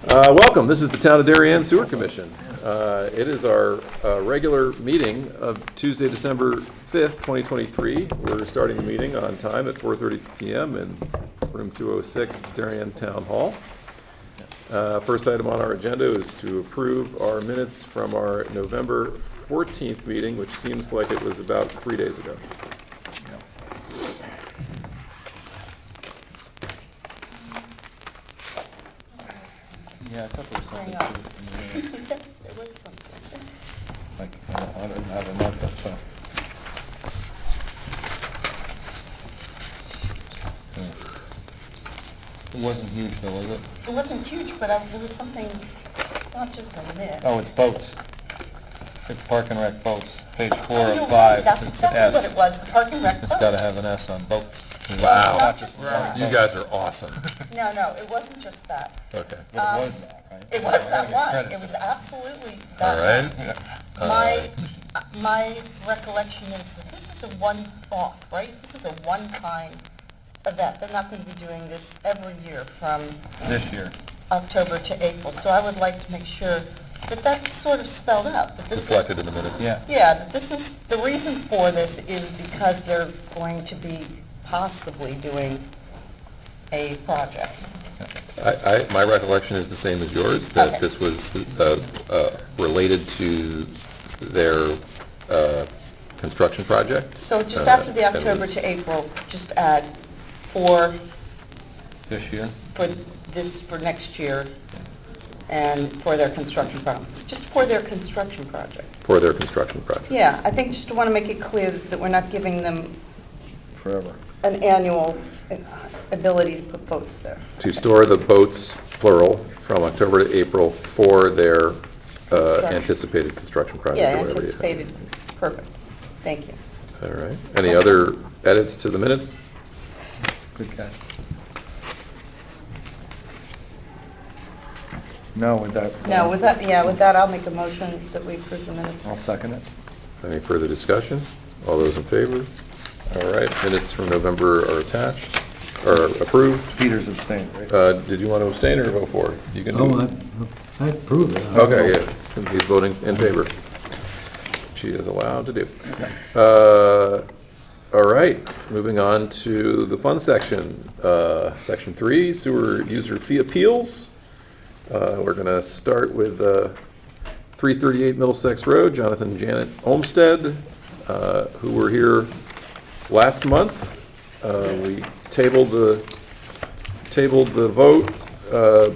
Welcome. This is the Town of Darien Sewer Commission. It is our regular meeting of Tuesday, December 5th, 2023. We're starting the meeting on time at 4:30 p.m. in room 206, Darien Town Hall. First item on our agenda is to approve our minutes from our November 14th meeting, which seems like it was about 3 days ago. Yeah, I thought there was something. There was something. Like, I don't have a markup, so. Yeah. It wasn't huge though, was it? It wasn't huge, but there was something, not just a minute. Oh, it's boats. It's Park and Rec boats, page 4 Oh, of 5. That's It's an exactly what S. it was, the Park and Rec It's gotta have an S on boats. Wow. Not just that. You guys are awesome. No, it wasn't just that. Okay, but it was that, right? It was that one, Credit. it was absolutely All that right. one. My recollection is that this is a one-off, right? This is a one-time event. They're not going to be doing this every year from This year. October to April. So I would like to make sure that that's sort of spelled out. That this is- Reflected in the minutes. Yeah. Yeah, this is, the reason for this is because they're going to be possibly doing a project. My recollection is the same as yours, that Okay. this was related to their construction project. So just after the and it October was- to April, just add for This year? for next year and for their construction project, just for their construction project. For their construction project. Yeah, I think just want to make it clear that we're not giving them Forever. an annual ability to put boats there. To store the boats, plural, from October to April for their Construction. anticipated construction project. Yeah, or whatever you- anticipated, perfect, thank you. All right. Any other edits to the minutes? Good catch. No, with that. No, with that, I'll make a motion that we approve the minutes. I'll second it. Any further discussion? All those in favor? All right, minutes from November are attached, or approved. Peter's abstained, right? Did you want to abstain or vote for? You can do Oh, it. I approve it. Okay, yeah, he's voting in favor. She is allowed to do. All right, moving on to the fun section. Section 3, sewer user fee appeals. We're going to start with 338 Middlesex Road, Jonathan and Janet Olmsted, who were here last month. We tabled the vote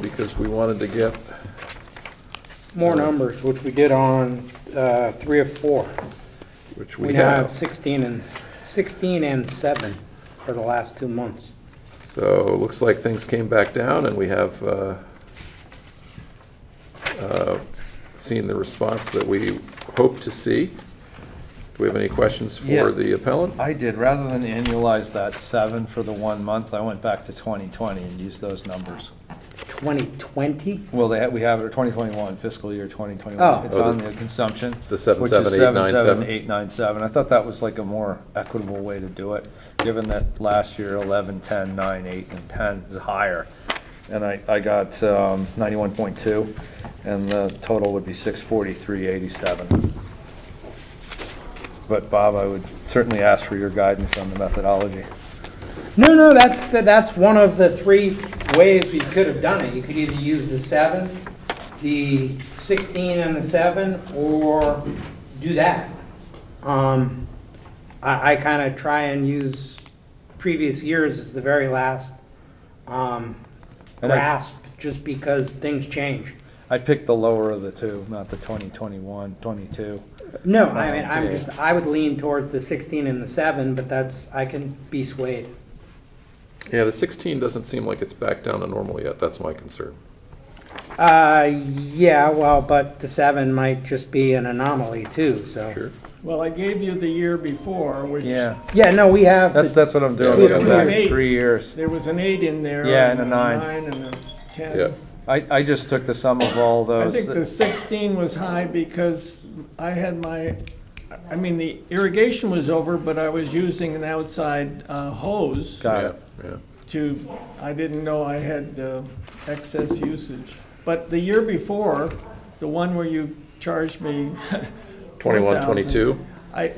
because we wanted to get More numbers, which we did on 3 of 4. which We have 16 and 7 for the last 2 months. So it looks like things came back down, and we have seen the response that we hope to see. Do we have any questions Yeah. for the appellant? I did, rather than annualize that 7 for the 1 month, I went back to 2020 and used those numbers. 2020? Well, we have it, 2021, fiscal year 2021. Oh. It's Oh, on the consumption. the 77897. Which is 77897. I thought that was like a more equitable way to do it, given that last year 11, 10, 9, 8, and 10 is higher. And I got 91.2, and the total would be 643.87. But Bob, I would certainly ask for your guidance on the methodology. No, that's one of the 3 ways we could have done it. You could either use the 7, the 16 and the 7, or do that. I kind of try and use previous years as the very last grasp, just because things change. I picked the lower of the two, not the 2021, 22. No, I mean, I would lean towards the 16 and the 7, but I can be swayed. Yeah, the 16 doesn't seem like it's back down to normal yet. That's my concern. Yeah, well, but the 7 might just be an anomaly too, so. Sure. Well, I gave you the year before, which Yeah, Yeah, no, we have. that's what I'm doing, Yeah, looking there was back an 3 years. there was an 8 in there. Yeah, and a 9. 9 and a 10. Yeah. I just took the sum of all I those. think the 16 was high because I had the irrigation was over, but I was using an outside hose Got it. Yeah. I didn't know I had excess usage. But the year before, the one where you charged me 21, 4,000, 22?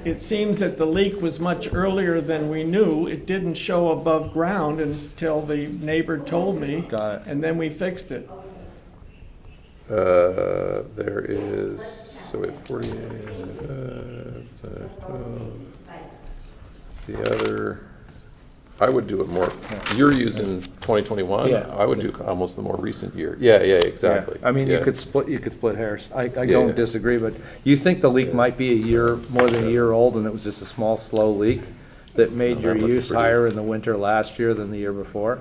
it seems that the leak was much earlier than we knew. It didn't show above ground until the neighbor told me. Got it. And then we fixed it. There is, so we have 48, 12. The other, I would do it more, you're using 2021? Yeah. I would do almost the more recent year. Yeah, exactly. Yeah. I mean, Yeah. you could split hairs. I Yeah. don't disagree, but you think the leak might be a year, more than a year old, and it was just a small, slow leak that made Oh, your that looked use pretty- higher in the winter last year than the year before?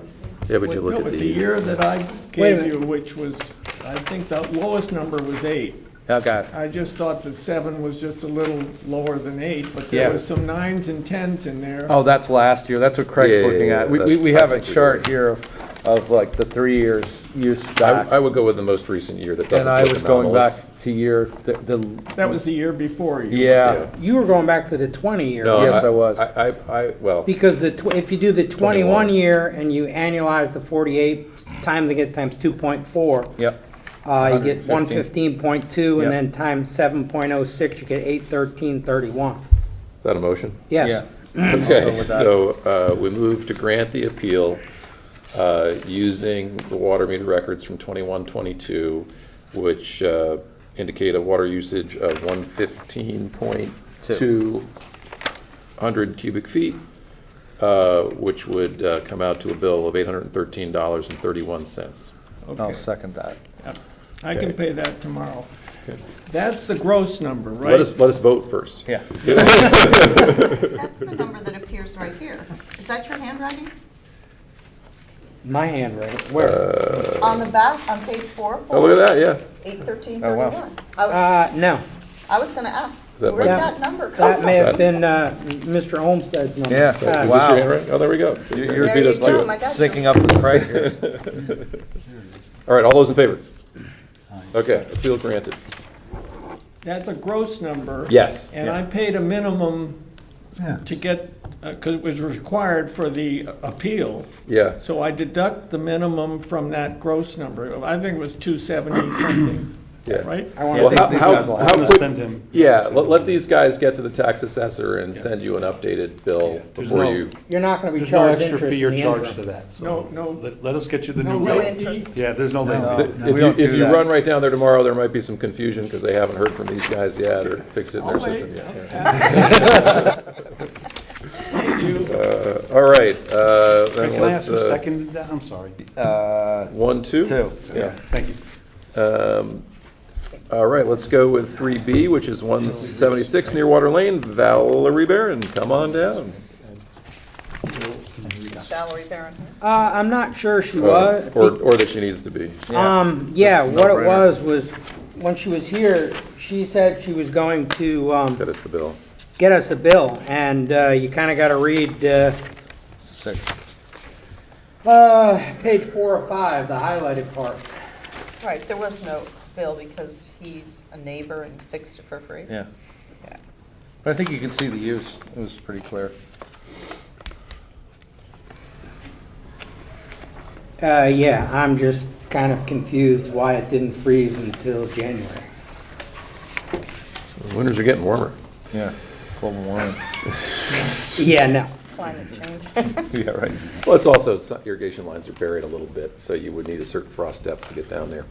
Yeah, but you look No, at but these. the year that I Wait a gave minute. you, which was, I think the lowest number was 8. Okay. I just thought that 7 was just a little lower than 8, but Yeah. there was some 9s and 10s in there. Oh, that's last year. That's what Craig's Yeah, looking yeah, at. We that's- I have a think we chart do. here of like the 3 years use back. I would go with the most recent year that And doesn't I look was going back anomalous. to year, That was the year before you. yeah. You were going back to the 20 year. No, Yes, I was. Well, Because if you do the 21 21 year and you annualize the 48 times again times 2.4, Yep. you get 115. 115.2, and Yep. then times 7.06, you get 813.31. is that a motion? Yes. Yeah. Okay, with that. so we move to grant the appeal using the water meter records from 21, 22, which indicate a water usage of 115.2 hundred cubic feet, which would come out to a bill of $813.31. I'll Okay, second that. I can Okay. pay that tomorrow. Okay. That's the gross number, right? Let us vote first. Yeah. That's the number that appears right here. Is that your handwriting? My handwriting, where? On the back, on page 4? Oh, look at that, yeah. 81331. No, I was gonna ask, Is that where'd right? that number come that from? may have been Mr. Olmsted's number. Yeah. Is this your Wow. handwriting? Oh, there we go. So You're- you There beat you us go, to it. my God. Syncing up with Craig here. All right, all those in favor? Okay, appeal granted. That's a gross number. Yes. And I paid a minimum to get, because it was required for the appeal. Yeah. So I deduct the minimum from that gross number. I think it was 270 something, Yeah. right? I want Yeah, to I think these guys will have how to quick- send him. Yeah, let these guys get to the tax assessor and send you an updated bill There's before no- you. you're not going to be There's no charged extra interest fee or in the charge interim. to that, so. No. Let us get you the new No rate. interest. Yeah, there's no late No. fee. If we you, don't if do you that. run right down there tomorrow, there might be some confusion because they haven't heard from these guys yet or fixed it in their I'll wait. system yet. Thank you. All right, Can then I let's, ask who seconded that? I'm sorry. 1, 2? 2. Yeah. Thank you. All right, let's go with 3B, which is 176 Nearwater Lane. Valerie Barron, come on down. Valerie Barron. I'm not sure she was. Or that she needs to be. Yeah, This is what it no-brainer. was when she was here, she said she was going to Get us the bill. get us a bill, and you kind of got to read 6. page 4 or 5, the highlighted part. Right, there was no bill because he's a neighbor and fixed it for free. Yeah. Yeah. But I think you can see the use. It was pretty clear. Yeah, I'm just kind of confused why it didn't freeze until January. Winters are getting warmer. Yeah. Global warming. Yeah, no. Climate change. Yeah, right. Well, it's also, some irrigation lines are buried a little bit, so you would need a certain frost depth to get down there.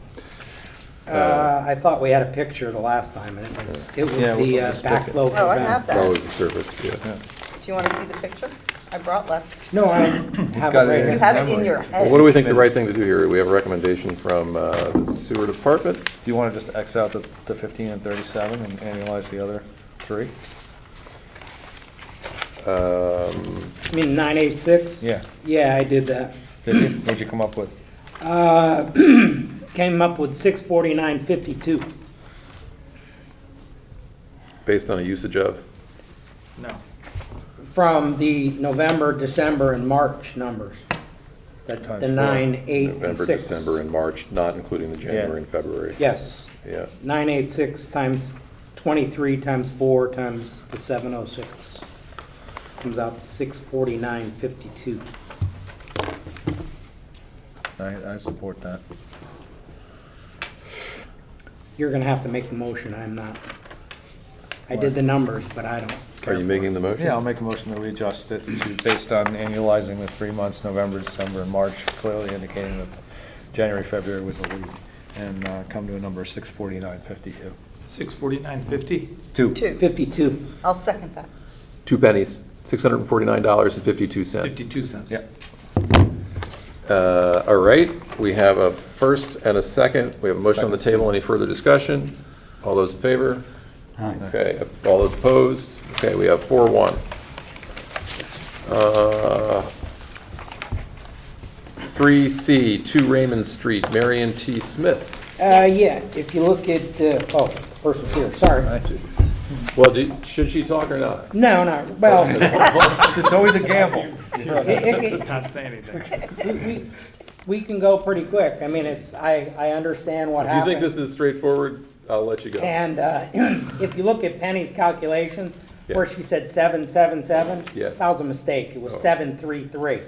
I thought we had a picture the last time, and it was Yeah, the let's pick it. backflow. Oh, I have Oh, that. it's the surface, yeah. Do you want to see the picture? I brought less. No, I have it got it right in You here. have it in your Well, head. what do we think the right thing to do here? We have a recommendation from the sewer department. Do you want to just X out the 15 and 37 and annualize the other 3? You mean 986? Yeah. Yeah, I did that. Did you? What'd you come up with? Came up with 649.52. Based on a usage of? No. From the November, December, and March numbers. The Times 9, 8, and November, 6. December, and March, not including the January and February. Yes, Yeah. 986 times 23 times 4 times the 706. Comes out to 649.52. I support that. you're gonna have to make the motion, I'm not. I did the numbers, but I don't. Are you making the motion? Yeah, I'll make a motion that we adjust it to, based on annualizing the 3 months, November, December, and March, clearly indicating that January, February was a lead, and come to a number of 649.52. 649.50? Two. 52. I'll second that. 2 pennies, $649.52. 52 cents. Yep. All right, we have a first and a second. We have a motion on the table. Any further discussion? All those in favor? Okay, all those opposed? Okay, we have 4-1. 3C, 2 Raymond Street, Marion T. Smith. Yeah, if you look at, oh, the person's here, sorry. Well, should she talk or not? No, no, well, It's always a gamble. Not saying anything. we can go pretty quick. I mean, I understand what If you happened. think this is straightforward, I'll let you go. And if you look at Penny's calculations, Yeah. where she said 777, Yes. that was a mistake. It was Oh. 733.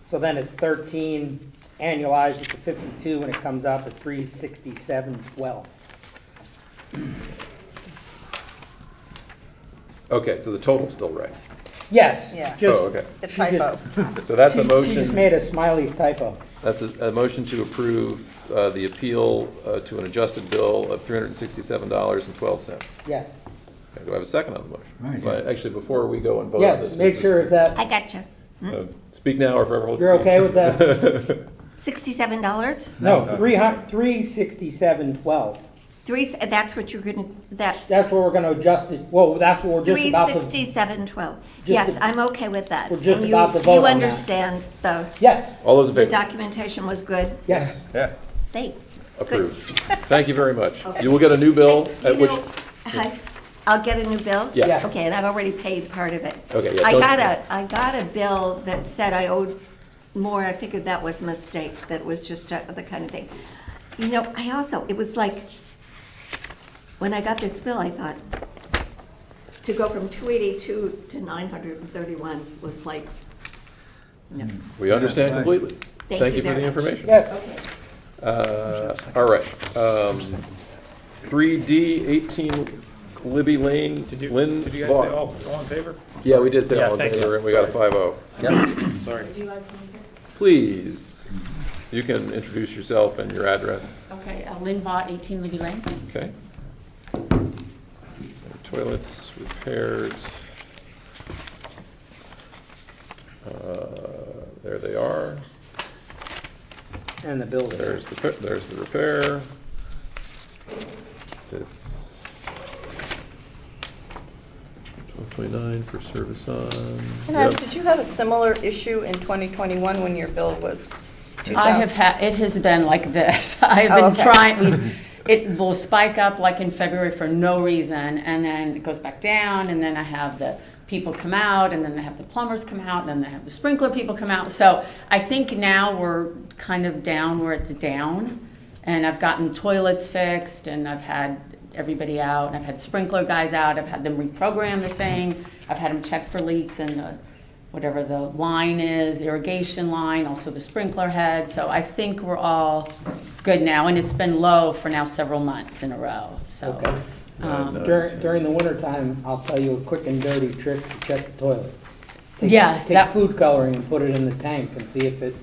So then it's 13 annualized at the 52, and it comes out to 367.12. Okay, so the total's still right. Yes, Yeah. just. Oh, okay. The she typo. So that's a She just motion, made a smiley typo. that's a motion to approve the appeal to an adjusted bill of $367.12. Yes. Okay, do I have a second on the motion? But actually, before we go and vote on Yes, this. make this sure is- that, I gotcha. Speak now or forever hold your you're peace. okay with that? $67? No, 367.12. That's what you're gonna, that, That's what we're gonna adjust it, well, that's what we're just about to. 367.12. Just Yes, to- I'm okay with that. We're just And about to vote on You that. understand Yes, All those in the favor? documentation was good? yes. Yeah. Thanks. Good. Approved. Thank you very much. Okay. You will get a new bill You at which, know, I'll get a new bill? Yes. Okay, and I've already paid part of it. Okay, yeah, I don't- got a bill that said I owed more. I figured that was a mistake, that it was just the kind of thing. You know, it was like, when I got this bill, I thought, to go from 282 to 931 was like, no. we understand completely. Thank you you for the very much. information. Yes. All right. 3D, 18 Libby Lane, Lynn Did you guys say Vaughn. all in favor? Yeah, we did say Yeah, all in thank favor, you. and we got a 5-0. Sorry. Please, you can introduce yourself and your address, Okay, Lynn Vaught, 18 Libby Lane. okay? Toilets repaired. There they are. And the bills there. There's the repair. It's 1229 for service on. Can I ask, Yep. did you have a similar issue in 2021 when your bill was 2,000? I have had, it has been like this. I've Oh, been okay. trying, it will spike up like in February for no reason, and then it goes back down, and then I have the people come out, and then they have the plumbers come out, and then they have the sprinkler people come out. So I think now we're kind of down where it's down, and I've gotten toilets fixed, and I've had everybody out, and I've had sprinkler guys out, I've had them reprogram the thing, I've had them check for leaks and whatever the line is, irrigation line, also the sprinkler head. So I think we're all good now, and it's been low for now several months in a row, so. Okay. During the wintertime, I'll tell you a quick and dirty trick to check the toilet. Yes, Take that- food coloring and put it in the tank and see if it,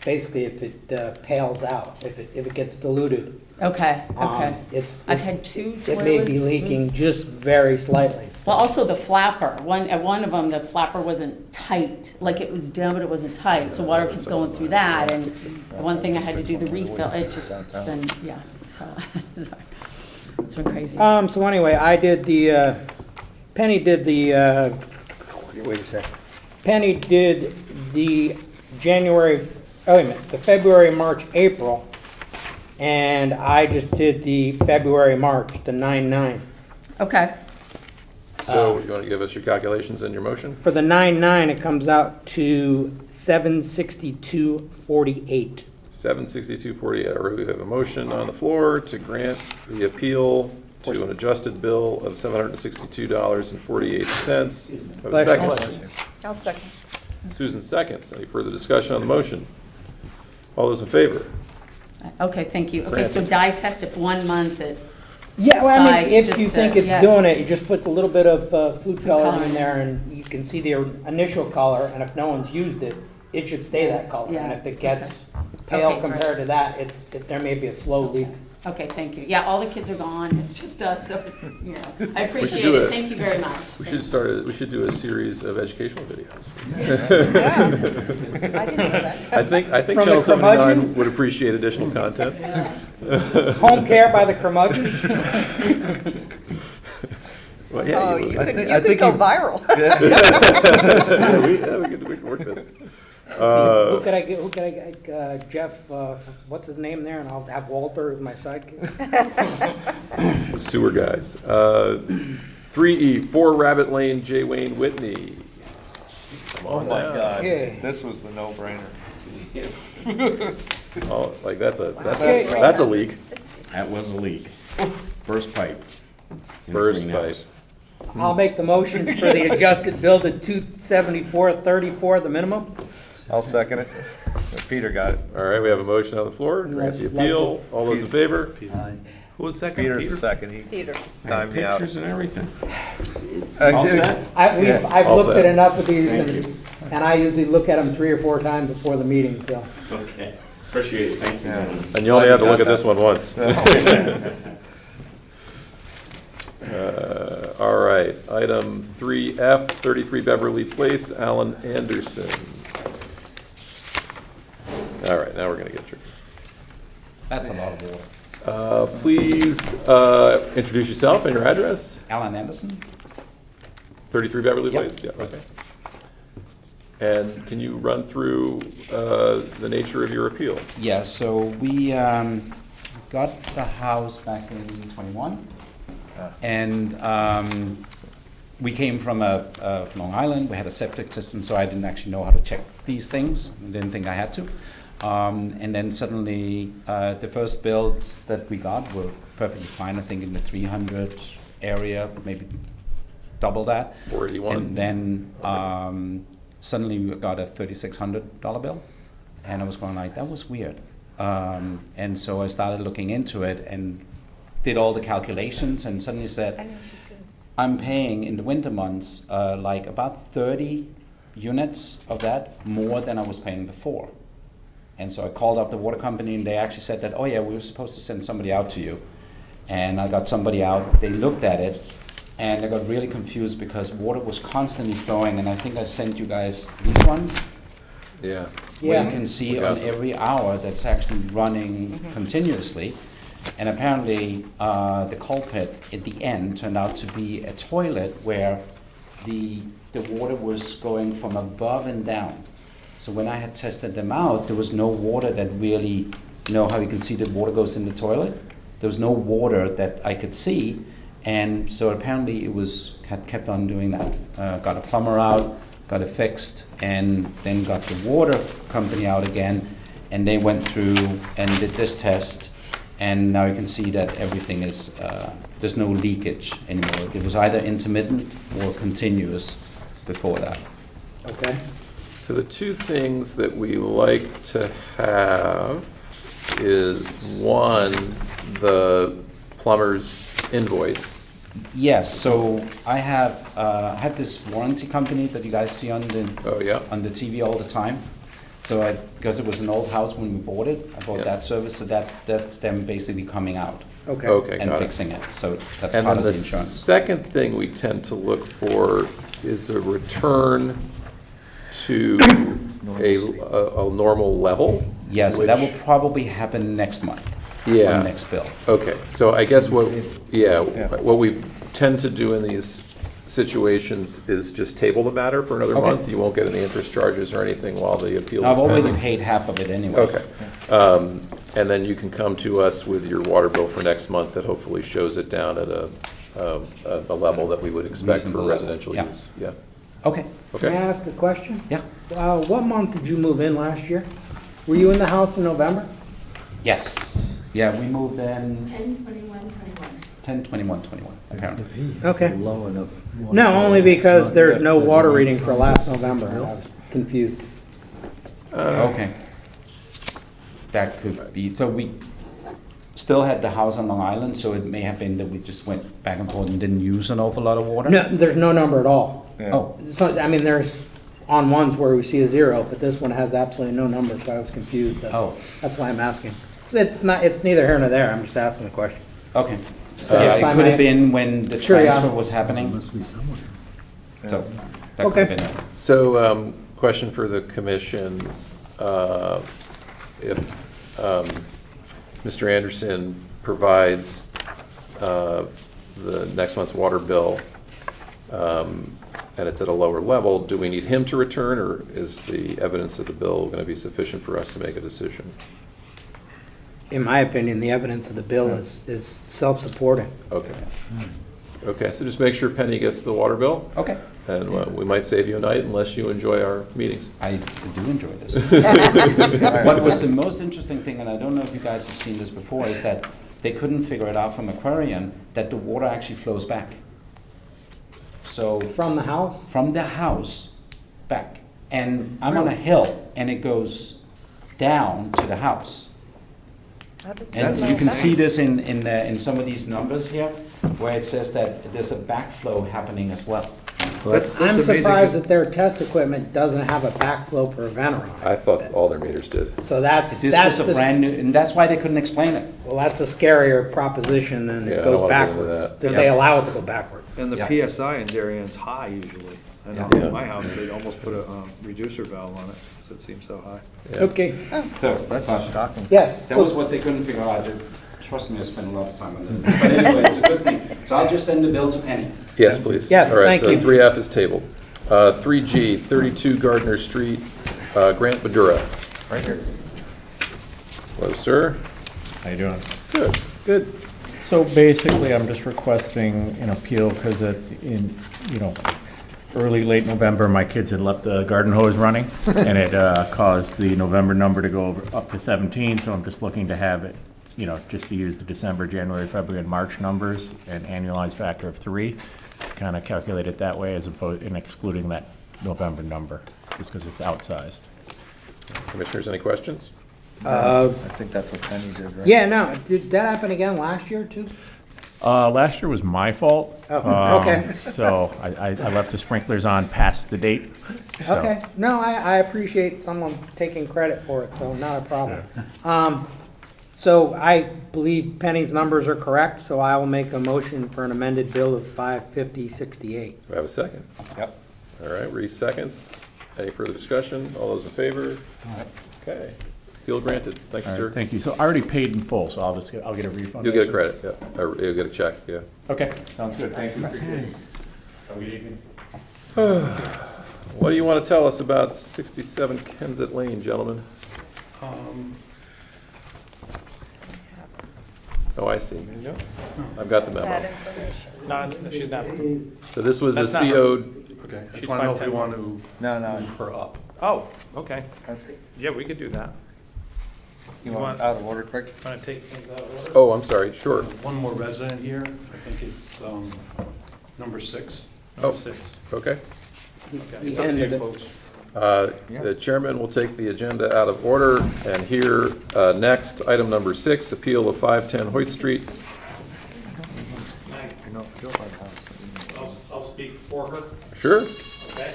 basically if it pales out, if it gets diluted. Okay, okay. I've It's, had two it may be toilets. leaking just very slightly. Well, also the flapper, at one of them, the flapper wasn't tight, like it was down, but it wasn't tight, so water kept going through that, and the one thing I had to do the refill, it's been, yeah, so, it's been crazy. So anyway, I did the, Penny did the, Wait a second. Penny did the January, oh, wait a minute, the February, March, April, and I just did the February, March, the 9/9. Okay, So you want to give us your calculations and your motion? For the 9/9, it comes out to 762.48. 762.48. We have a motion on the floor to grant the appeal to an adjusted bill of $762.48. Have a second? I'll second. Susan seconds. Any further discussion on the motion? All those in favor? okay, thank you. Okay, so Granted. dye test, if 1 month Yeah, well, I mean, spikes, if just you to- think it's yeah. doing it, you just put a little bit of food color color. in there and you can see the initial color, and if no one's used it, it should stay that color. And Yeah, if it gets okay. pale Okay, great. compared to that, there may be a slow leak. Okay, thank you. Yeah, all the kids are gone, it's just us, so, you know, I appreciate do it, it. thank you very much. We should do a series of educational videos. Yeah. I didn't know that. I think From the Channel 79 curmudgeon? would appreciate additional content. Home care by the curmudgeon? Well, yeah, Oh, you you would. could go viral. Yeah, we could work this. Who could I get, Jeff, what's his name there, and I'll have Walter as my sidekick? The sewer guys. 3E, 4 Rabbit Lane, J. Wayne Whitney. Come Oh on my down. God, Okay. this was the no-brainer. Oh, like that's a leak. That was a leak. Burst pipe. in the Burst greenhouse. pipe. I'll make the motion for the adjusted bill to $274.34, the minimum. I'll second it. Peter got it. All right, we have a motion on the floor. Grant the appeal. All those in favor? Who was second? Peter's the Peter? second, he Peter. timed me out. Pictures and everything. All set? I've all looked set. at enough of these, Thank and I usually look at them 3 or 4 times before the meeting, so. Okay. Appreciate it. Thank you. And you only have to look at this one once. All right, item 3F, 33 Beverly Place, Alan Anderson. All right, now we're gonna get tricky. That's a lot of water. Please introduce yourself and your address. Alan Anderson? 33 Beverly Yep. Place? Yeah, okay. And can you run through the nature of your appeal? Yeah, so we got the house back in '21, and we came from Long Island. We had a septic system, so I didn't actually know how to check these things. I didn't think I had to. And then suddenly, the first bills that we got were perfectly fine. I think in the 300 area, maybe double that. 481? And then suddenly we got a $3,600 bill, and I was going like, that was weird. And so I started looking into it and did all the calculations, and suddenly said, I'm paying in the winter months like about 30 units of that more than I was paying before. And so I called up the water company, and they actually said that, oh yeah, we were supposed to send somebody out to you. And I got somebody out, they looked at it, and I got really confused because water was constantly flowing, and I think I sent you guys these ones, Yeah. where Yeah. you can see Yeah. on every hour that's actually running continuously. And apparently, the culprit at the end turned out to be a toilet where the water was going from above and down. So when I had tested them out, there was no water that really, you know how you can see the water goes in the toilet? There was no water that I could see, and so apparently had kept on doing that. Got a plumber out, got it fixed, and then got the water company out again, and they went through and did this test, and now you can see that everything is, there's no leakage anymore. It was either intermittent or continuous before that. Okay. So the two things that we like to have is, one, the plumber's invoice. Yes, so I have this warranty company that you guys see on Oh, yeah? the TV all the time. So because it was an old house when we bought it, I bought Yeah. that service, so that's them basically coming out Okay. Okay, and got it. fixing it. So that's And part then of the the insurance. second thing we tend to look for is a return to a normal level. Yes, that will which- probably happen next month. Yeah. On the next bill. Okay, so I guess what we tend to do in these situations is just table the matter for another Okay. month. You won't get any interest charges or anything while the appeal Now, is I've already pending. paid half of it anyway. Okay. And then you can come to us with your water bill for next month that hopefully shows it down at a level that we would expect for Reasonable level, residential yeah. use. Yeah, Okay, Can I okay. ask a question? yeah. What month did you move in last year? Were you in the house in November? Yes. Yeah, we moved in 10, 21, 10/21/21, apparently. Okay. No, only because there's no water reading for last November. I was confused. Okay. That could be, so still had the house on Long Island, so it may have been that we just went back and forth and didn't use an awful lot of water. No, there's no number at all. Oh, So, I mean, there's on ones where we see a 0, but this one has absolutely no number, so I was confused. That's why I'm asking. It's neither here nor there, I'm just asking the question. okay. So if I It could may- have been when the Curiosity. transfer was happening. So, that could have been it. So, question for the commission, if Mr. Anderson provides the next month's water bill, and it's at a lower level, do we need him to return, or is the evidence of the bill going to be sufficient for us to make a decision? In my opinion, the evidence of the bill is self-supporting. Okay. Okay, so just make sure Penny gets the water bill, Okay. and we might save you a night unless you enjoy our meetings. I do enjoy this. What was the most interesting thing, and I don't know if you guys have seen this before, is that they couldn't figure it out from Aquarian that the water actually flows back. So From the house? from the house back, and I'm on a hill, and it goes down to the house. And you can see this in some of these numbers here, where it says that there's a backflow happening as well. I'm surprised that their test equipment doesn't have a backflow preventer on it. I thought all their meters did. So that's This was a brand new, and that's why they couldn't explain it. well, that's a scarier proposition than Yeah, I it don't goes wanna get into backwards. that. That they allow it to go backwards. And the Yeah. PSI in Darien's high usually. I know Yeah. in my house, they'd almost put a reducer valve on it, because it seems so high. Yeah. Okay, So, That's shocking. yes. that was what they couldn't figure out. Trust me, I spent a lot of time on this. But anyway, it's a good thing. So I'll just send the bill to Penny. Yes, please. Yes, All right, thank so you. 3F is tabled. 3G, 32 Gardner Street, Grant Madura. Right here. Hello, sir. How you doing? Good. Good. So basically, I'm just requesting an appeal because early, late November, my kids had left the garden hose running, and it caused the November number to go up to 17, so I'm just looking to have it, just to use the December, January, February, and March numbers, an annualized factor of 3, kind of calculate it that way as opposed, and excluding that November number, just because it's outsized. Commissioners, any questions? I think that's what Penny did, right? Yeah, no, did that happen again last year too? Last year was my fault. Oh, okay. So I left the sprinklers on past the date. so- Okay, no, I appreciate someone taking credit for it, so not a problem. So I believe Penny's numbers are correct, so I will make a motion for an amended bill of $550.68. Do I have a second? Yep. All right, Reese seconds. Any further discussion? All those in favor? Okay. Appeal granted. Thank you, All sir. right, thank you. So I already paid in full, so I'll get a refund. You'll get a credit, yeah. Or you'll get a check, yeah. Okay, sounds good. Thank you. Have a good evening. What do you want to tell us about 67 Kensett Lane, gentlemen? Oh, I see. I've got the Bad memo. information. No, she's not. So this was a That's not her. CO'd, Okay. I She's just want to know if we 5'10". want to No. move her up. Oh, okay. Yeah, we could do that. You want out of order quick? Want to take things out of order? oh, I'm sorry, sure. One more resident here, I think it's number 6. Number 6. Okay. Okay. The It's up to end you of it. folks. The chairman will take the agenda out of order, and here, next, item number 6, appeal of 510 Hoyt Street. I'll speak for her, Sure? okay?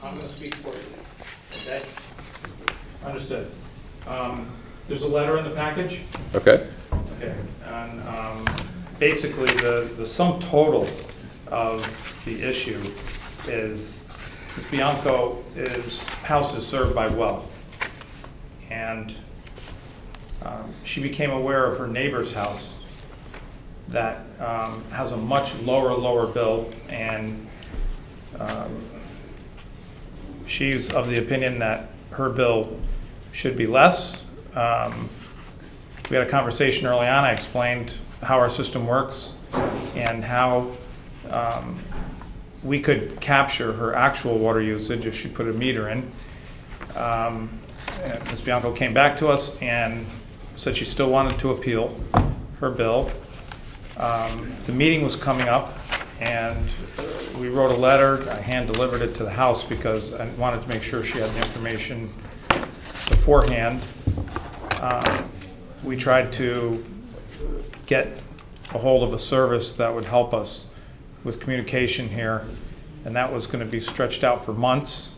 I'm gonna speak for you, okay? Understood. There's a letter in the package. Okay. Okay, and basically, the sum total of the issue is Ms. Bianco house is served by well. And she became aware of her neighbor's house that has a much lower bill, and she's of the opinion that her bill should be less. We had a conversation early on. I explained how our system works and how we could capture her actual water usage if she put a meter in. Ms. Bianco came back to us and said she still wanted to appeal her bill. The meeting was coming up, and we wrote a letter. I hand-delivered it to the house because I wanted to make sure she had the information beforehand. We tried to get a hold of a service that would help us with communication here, and that was going to be stretched out for months.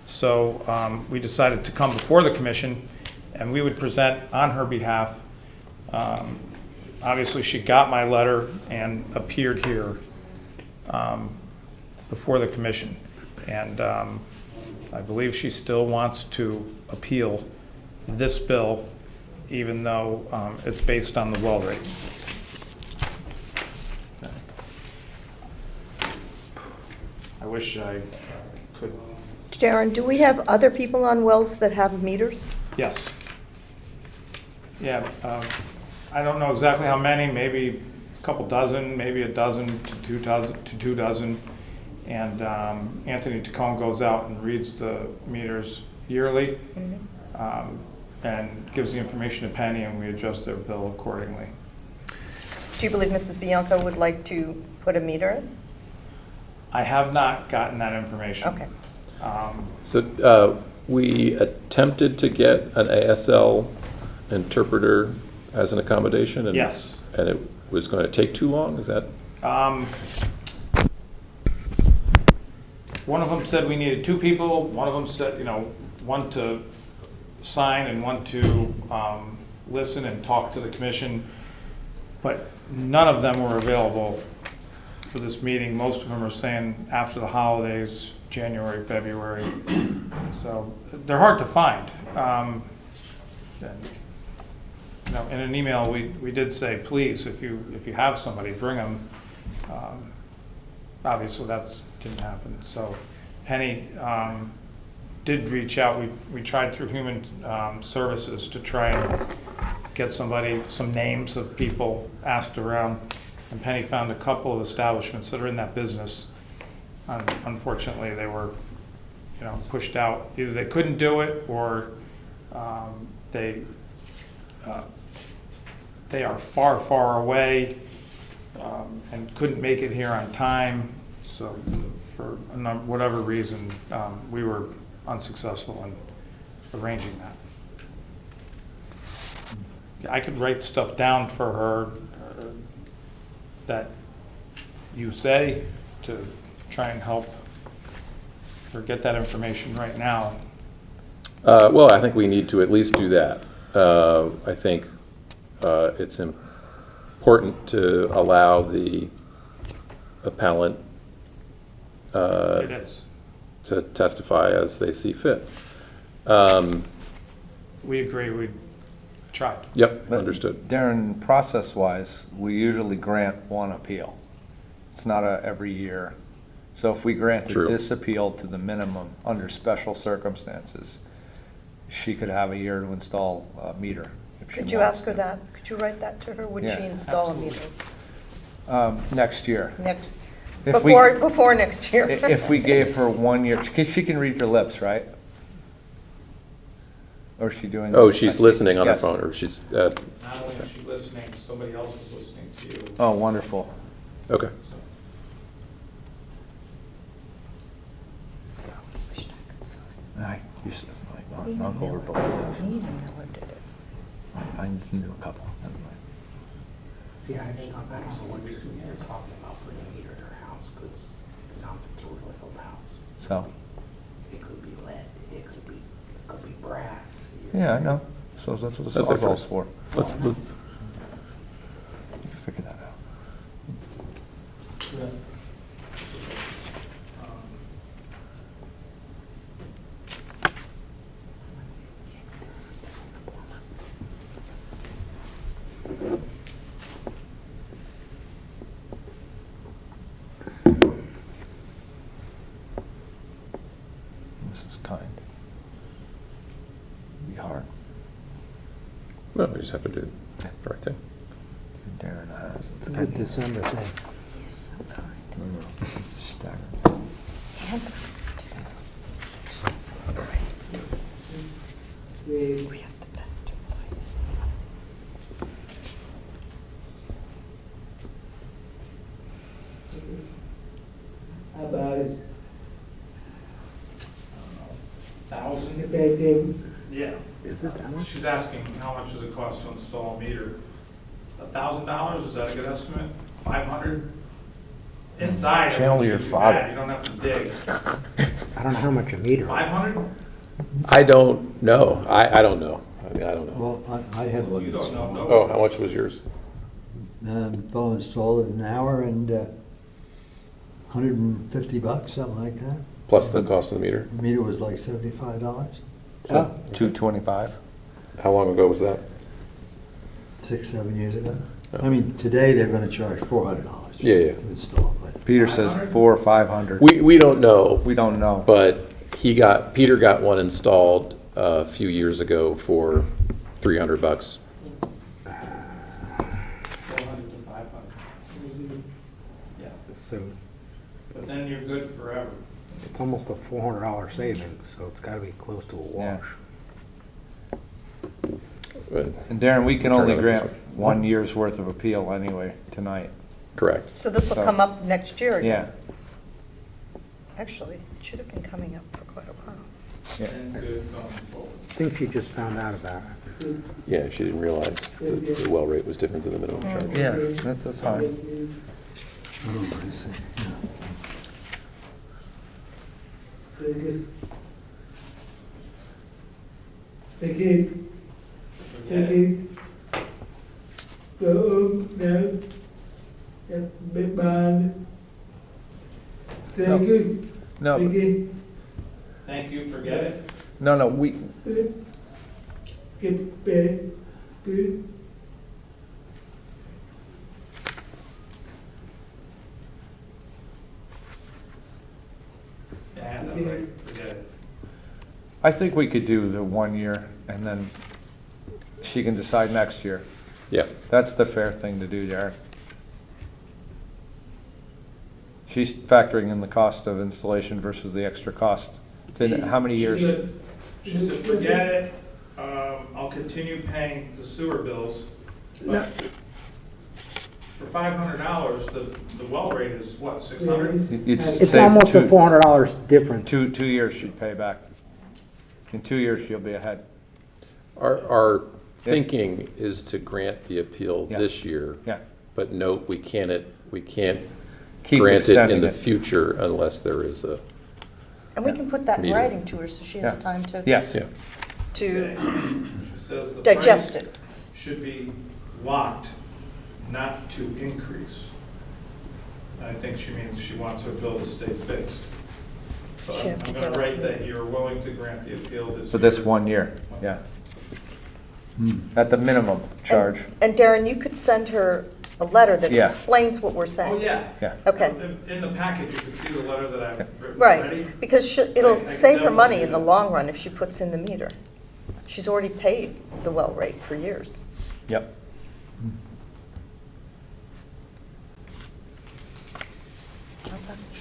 So we decided to come before the commission, and we would present on her behalf. Obviously, she got my letter and appeared here before the commission. And I believe she still wants to appeal this bill, even though it's based on the well rate. I wish I could. Darren, do we have other people on wells that have meters? Yes. Yeah, I don't know exactly how many, maybe a couple dozen, maybe a dozen to 2 dozen. And Anthony Tacone goes out and reads the meters yearly and gives the information to Penny, and we adjust their bill accordingly. Do you believe Mrs. Bianco would like to put a meter in? I have not gotten that information. Okay. So we attempted to get an ASL interpreter as an accommodation? And, Yes. And it was going to take too long, is that? One of them said we needed 2 people. One of them said, one to sign and one to listen and talk to the commission. But none of them were available for this meeting. Most of them are saying after the holidays, January, February. So they're hard to find. And, in an email, we did say, please, if you have somebody, bring them. Obviously, that didn't happen. So Penny did reach out. We tried through Human Services to try and get some names of people asked around. And Penny found a couple of establishments that are in that business. Unfortunately, they were, pushed out. Either they couldn't do it, or they are far, far away and couldn't make it here on time. So, for whatever reason, we were unsuccessful in arranging that. I could write stuff down for her that you say to try and help her get that information right now. Well, I think we need to at least do that. I think it's important to allow the appellant It is. to testify as they see fit. We agree, we tried. Yep, understood. Darren, process-wise, we usually grant 1 appeal. It's not every year. So if we granted True. this appeal to the minimum under special circumstances, she could have a year to install a meter if she Could you wants ask her to. that? Could you write that to her? Would Yeah, she install a meter Next year. next, If we- before next year? If we gave her 1 year, she can read your lips, right? Or is she doing? Oh, she's listening on her Yes. phone, or she's, Not only is she listening, somebody else is listening to you. Oh, wonderful. okay. I used to, my uncle were both. I didn't do a couple. Never mind. See, I don't know what you're talking about putting a heater in her house, because it sounds like a totally old house. So, It could be lead, it could be brass. yeah, I know. So that's what the That's different. sawzall's for. Let's, You can figure that out. This is kind. Be hard. well, we just have to do the right thing. Darren has. It's Good kind of December thing. staggering. We have the best employees. How about it? 1,000? Yeah. Is it that much? She's asking how much does it cost to install a meter? $1,000 $1,000, is that a good estimate? 500? Inside. Channel your everything is father. bad, You don't have to dig. I don't know how much a meter is. 500? I don't know. I don't know. I mean, I don't know. Well, I had one. You don't know, no. Oh, how much was yours? Fellow installed it an hour and $150, something like that. Plus the cost of the meter? The meter was like $75, Oh, 225. How long ago was that? 6-7 years ago. I mean, today they're gonna charge $400 Yeah, yeah. to install, but Peter says 400 or 500. We don't know, We don't know. but Peter got one installed a few years ago for $300. 400 to 500. Yeah, so but then you're good forever. it's almost a $400 savings, so it's gotta be close to a Yeah. wash. But- And Darren, we can Turn only it over. grant 1 year's worth of appeal anyway, tonight. Correct. So this will So- come up next year again? Yeah. Actually, it should have been coming up for quite a while. And good going forward. I think she just found out about it. Yeah, she didn't realize the well rate was different than the minimum charge. Yeah, that's fine. I don't know, I see, yeah. No, Thank you, forget it. no, we, Yeah, no, right, forget it. I think we could do the 1 year and then she can decide next year. Yeah. That's the fair thing to do, Darren. She's factoring in the cost of installation versus the extra cost. Then how many years? She said, forget it, I'll continue paying the sewer bills. But for $500, the well rate is what, 600? You'd It's save almost a $400 difference. 2 years she'd pay back. In 2 years, she'll be ahead. Our thinking is to grant the appeal Yeah. this year. Yeah. But note, we can't Keep grant it in extending the it. future unless there is a, And we can put that in Meter. writing to her, so she has Yeah. time to. Yes. yeah. To She says the digest price it. should be locked, not to increase. I think she means she wants her bill to stay fixed. So She has to I'm gonna get it. write that you're willing to grant the appeal this year. For this 1 year, yeah. At the minimum charge. And Darren, you could send her a letter that Yeah. explains what we're saying. Oh, yeah. Yeah. Okay. In the packet, you can see the letter that I've written Right, already. because I it'll can save her definitely money do in the that. long run if she puts in the meter. She's already paid the well rate for years. Yep.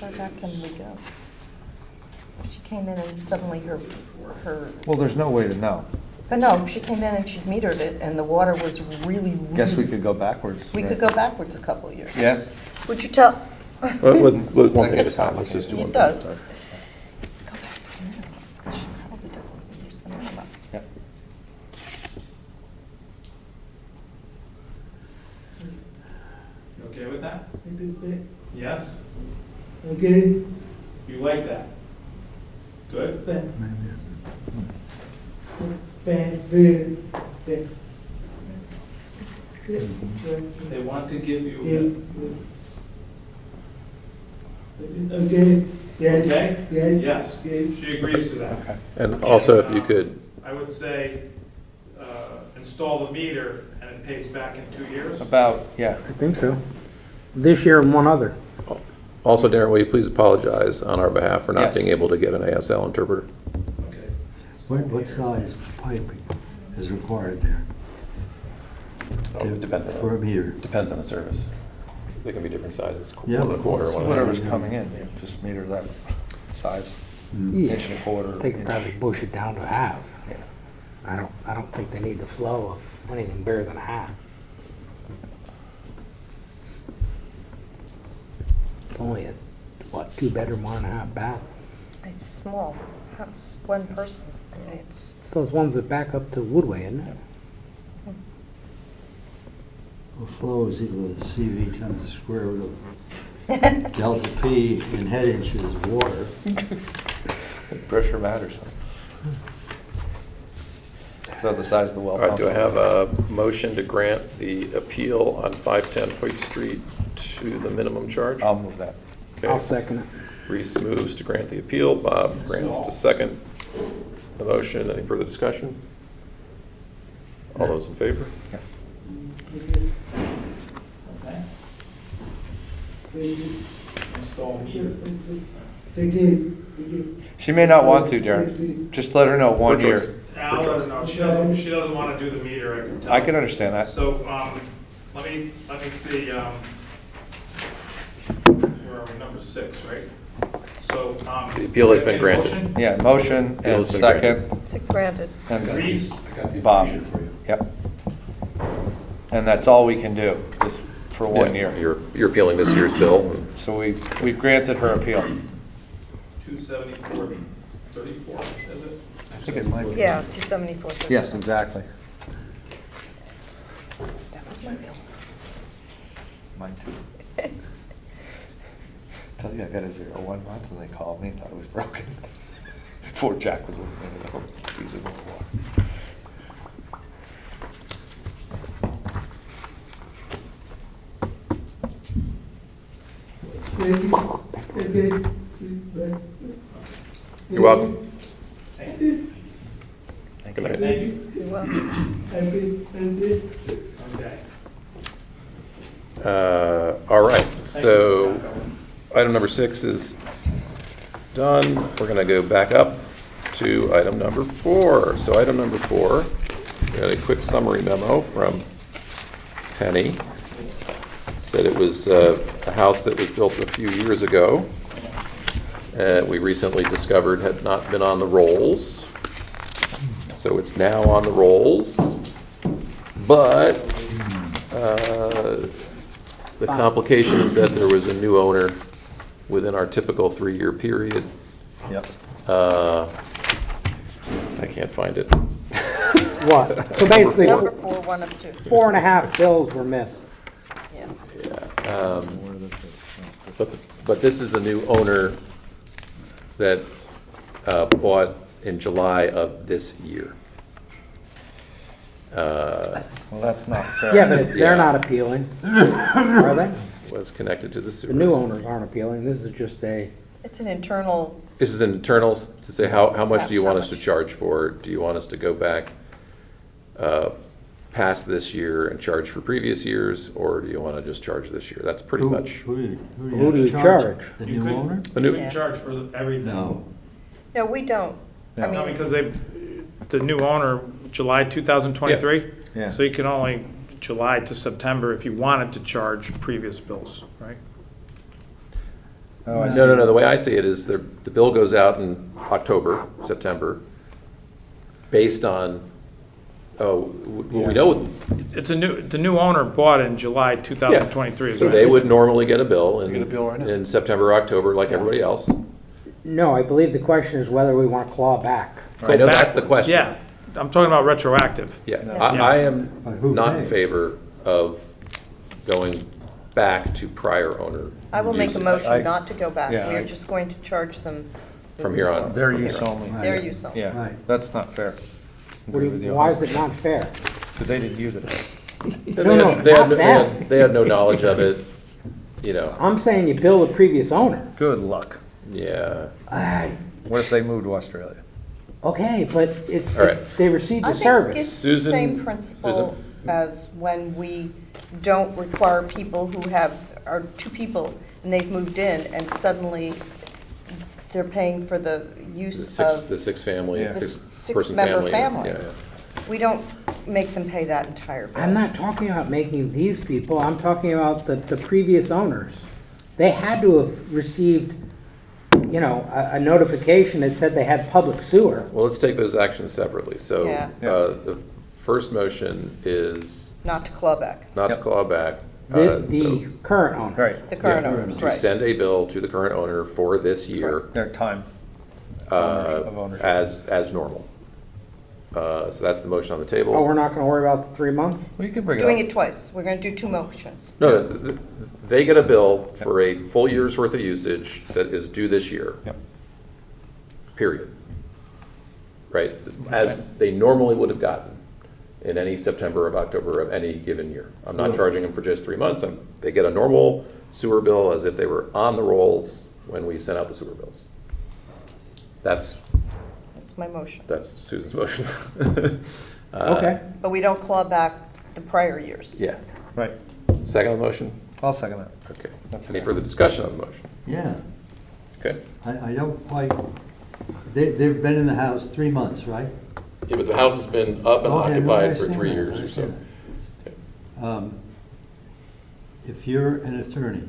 How back can we go? If she came in and suddenly her, Well, there's no way to know. but no, if she came in and she metered it and the water was really, Guess we really, could go backwards. we could right? go backwards a couple of years. Yeah? Would you tell? One thing at a time, let's just do one It thing at a does. time. Go back to the minimum, because she probably doesn't use the minimum. Yep. You okay with that? Yes? Okay, You like that? Good? They want to give you, okay, okay? Yes, she agrees to that. And also, if you could, I would say, install the meter and it pays back in 2 years. About, yeah. I think so. This year and one other. also Darren, will you please apologize on our behalf for not Yes. being able to get an ASL interpreter? Okay. What size pipe is required there? Oh, it depends on For a meter? Depends on the service. They can be different sizes, Yeah. 1 1/4, 1 Whatever's 1/2. coming in, you just meter that size. Yeah. Inch and a quarter. They could inch. probably push it down to half. Yeah. I don't think they need the flow of anything bigger than a half. It's only a, what, 2-bedroom, 1.5 bath. It's small house, one person. I mean, it's, It's those ones that back up to Woodway, isn't it? Well, flow is equal to CV times the square root of delta P in head inches water. Pressure matters. So the size of the well All right, pump. do I have a motion to grant the appeal on 510 Hoyt Street to the minimum charge? I'll move that. I'll Okay. second it. Reese moves to grant the appeal. Bob grants to second the motion. Any further discussion? All those in favor? She may not want to, Darren. Just let her know, 1 Your choice. year. Al doesn't know, she doesn't want to do the meter, I can tell. I can understand that. So, let me see, where are we, number 6, right? So, The appeal has been any granted. motion? Yeah, motion Appeal and has been granted. second. It's granted. And Reese, Bob. Yep. And that's all we can do, is for 1 Yeah, year. You're appealing this year's bill. So we've granted her appeal. 274.34, is it? I think it might be. Yeah, 274. Yes, exactly. That was my bill. Mine too. Tell you I got a 0 1 month and they called me and thought it was broken. Before Jack was in the home, using the water. You're welcome. Thank you. Good night. Thank you. You're welcome. Okay. All right, so item number 6 is done. We're going to go back up to item number 4. So item number 4, we got a quick summary memo from Penny. Said it was a house that was built a few years ago. We recently discovered had not been on the rolls. So it's now on the rolls. But the complication is that there was a new owner within our typical 3-year period. Yep. I can't find it. What? So basically, Number 4, 1 of 2. 4.5 bills were missed. Yeah. But this is a new owner that bought in July of this year. Well, that's not fair. Yeah, but Yeah. they're not appealing, are they? Was connected to the The sewers. new owners aren't appealing, this is just a, It's an internal, This is an internal to say, how much do you want How us to much? charge for it? Do you want us to go back past this year and charge for previous years, or do you want to just charge this year? That's pretty much. Who Who do you charge? The You new could- owner? A new, You can charge for everything. No. no, we don't. I Yeah. No, mean, because the new owner, July 2023. Yeah. So you can only July to September if you wanted to charge previous bills, right? Oh, I see. no, the way I see it is the bill goes out in October, September, based on, we know. It's the new owner bought in July 2023. So they would normally get a bill Get a bill right now. in September, October, like everybody else. no, I believe the question is whether we want to claw back. I know that's the question. Yeah, I'm talking about retroactive. Yeah, Yeah. I am But who not in pays? favor of going back to prior owner I will make a usage motion not to go back. Yeah, We are I- just going to charge them. from here on. Their From use here on. only. Their use only. Yeah, Right. that's not fair. What do you- Why is it not fair? Because they didn't use it. They No, had- they had not no- that. they had no knowledge of it, you know, I'm saying you bill the previous owner. Good luck. yeah. What if they moved to Australia? Okay, but it's, All right. they received I the think service. it's the Susan- same principle as when we don't require people who are 2 people and they've moved in and suddenly they're paying for the use of, The six family, Yeah. The six-person six-member family. family. we don't make them pay that entire bill. I'm not talking about making these people, I'm talking about the previous owners. They had to have received, you know, a notification that said they had public sewer. Well, let's take those actions separately. So Yeah. the first motion is Not to claw back, not to Yep. claw back. The current owner. Right. the current Yeah, owners, to right. send a bill to the current owner for this year Their time. uh, Of ownership. as normal. So that's the motion on the table. Oh, we're not gonna worry about the 3 months? Well, you can bring Doing it up. it twice. We're going to do two motions. No, they get a bill for a full year's worth of usage that is due this year. Yep. Period. Right? As they normally would have gotten in any September or October of any given year. I'm not charging them for just 3 months. They get a normal sewer bill as if they were on the rolls when we sent out the sewer bills. That's My motion. Susan's motion. Okay. But we don't claw back the prior years. Yeah. Right. Second on the motion? I'll second that. Okay. That's Any okay. further discussion on the motion? Yeah, Okay. I don't quite, they've been in the house 3 months, right? Yeah, but the house has been up and Okay, no, I occupied for understand 3 that, years I or so. understand that. If you're an attorney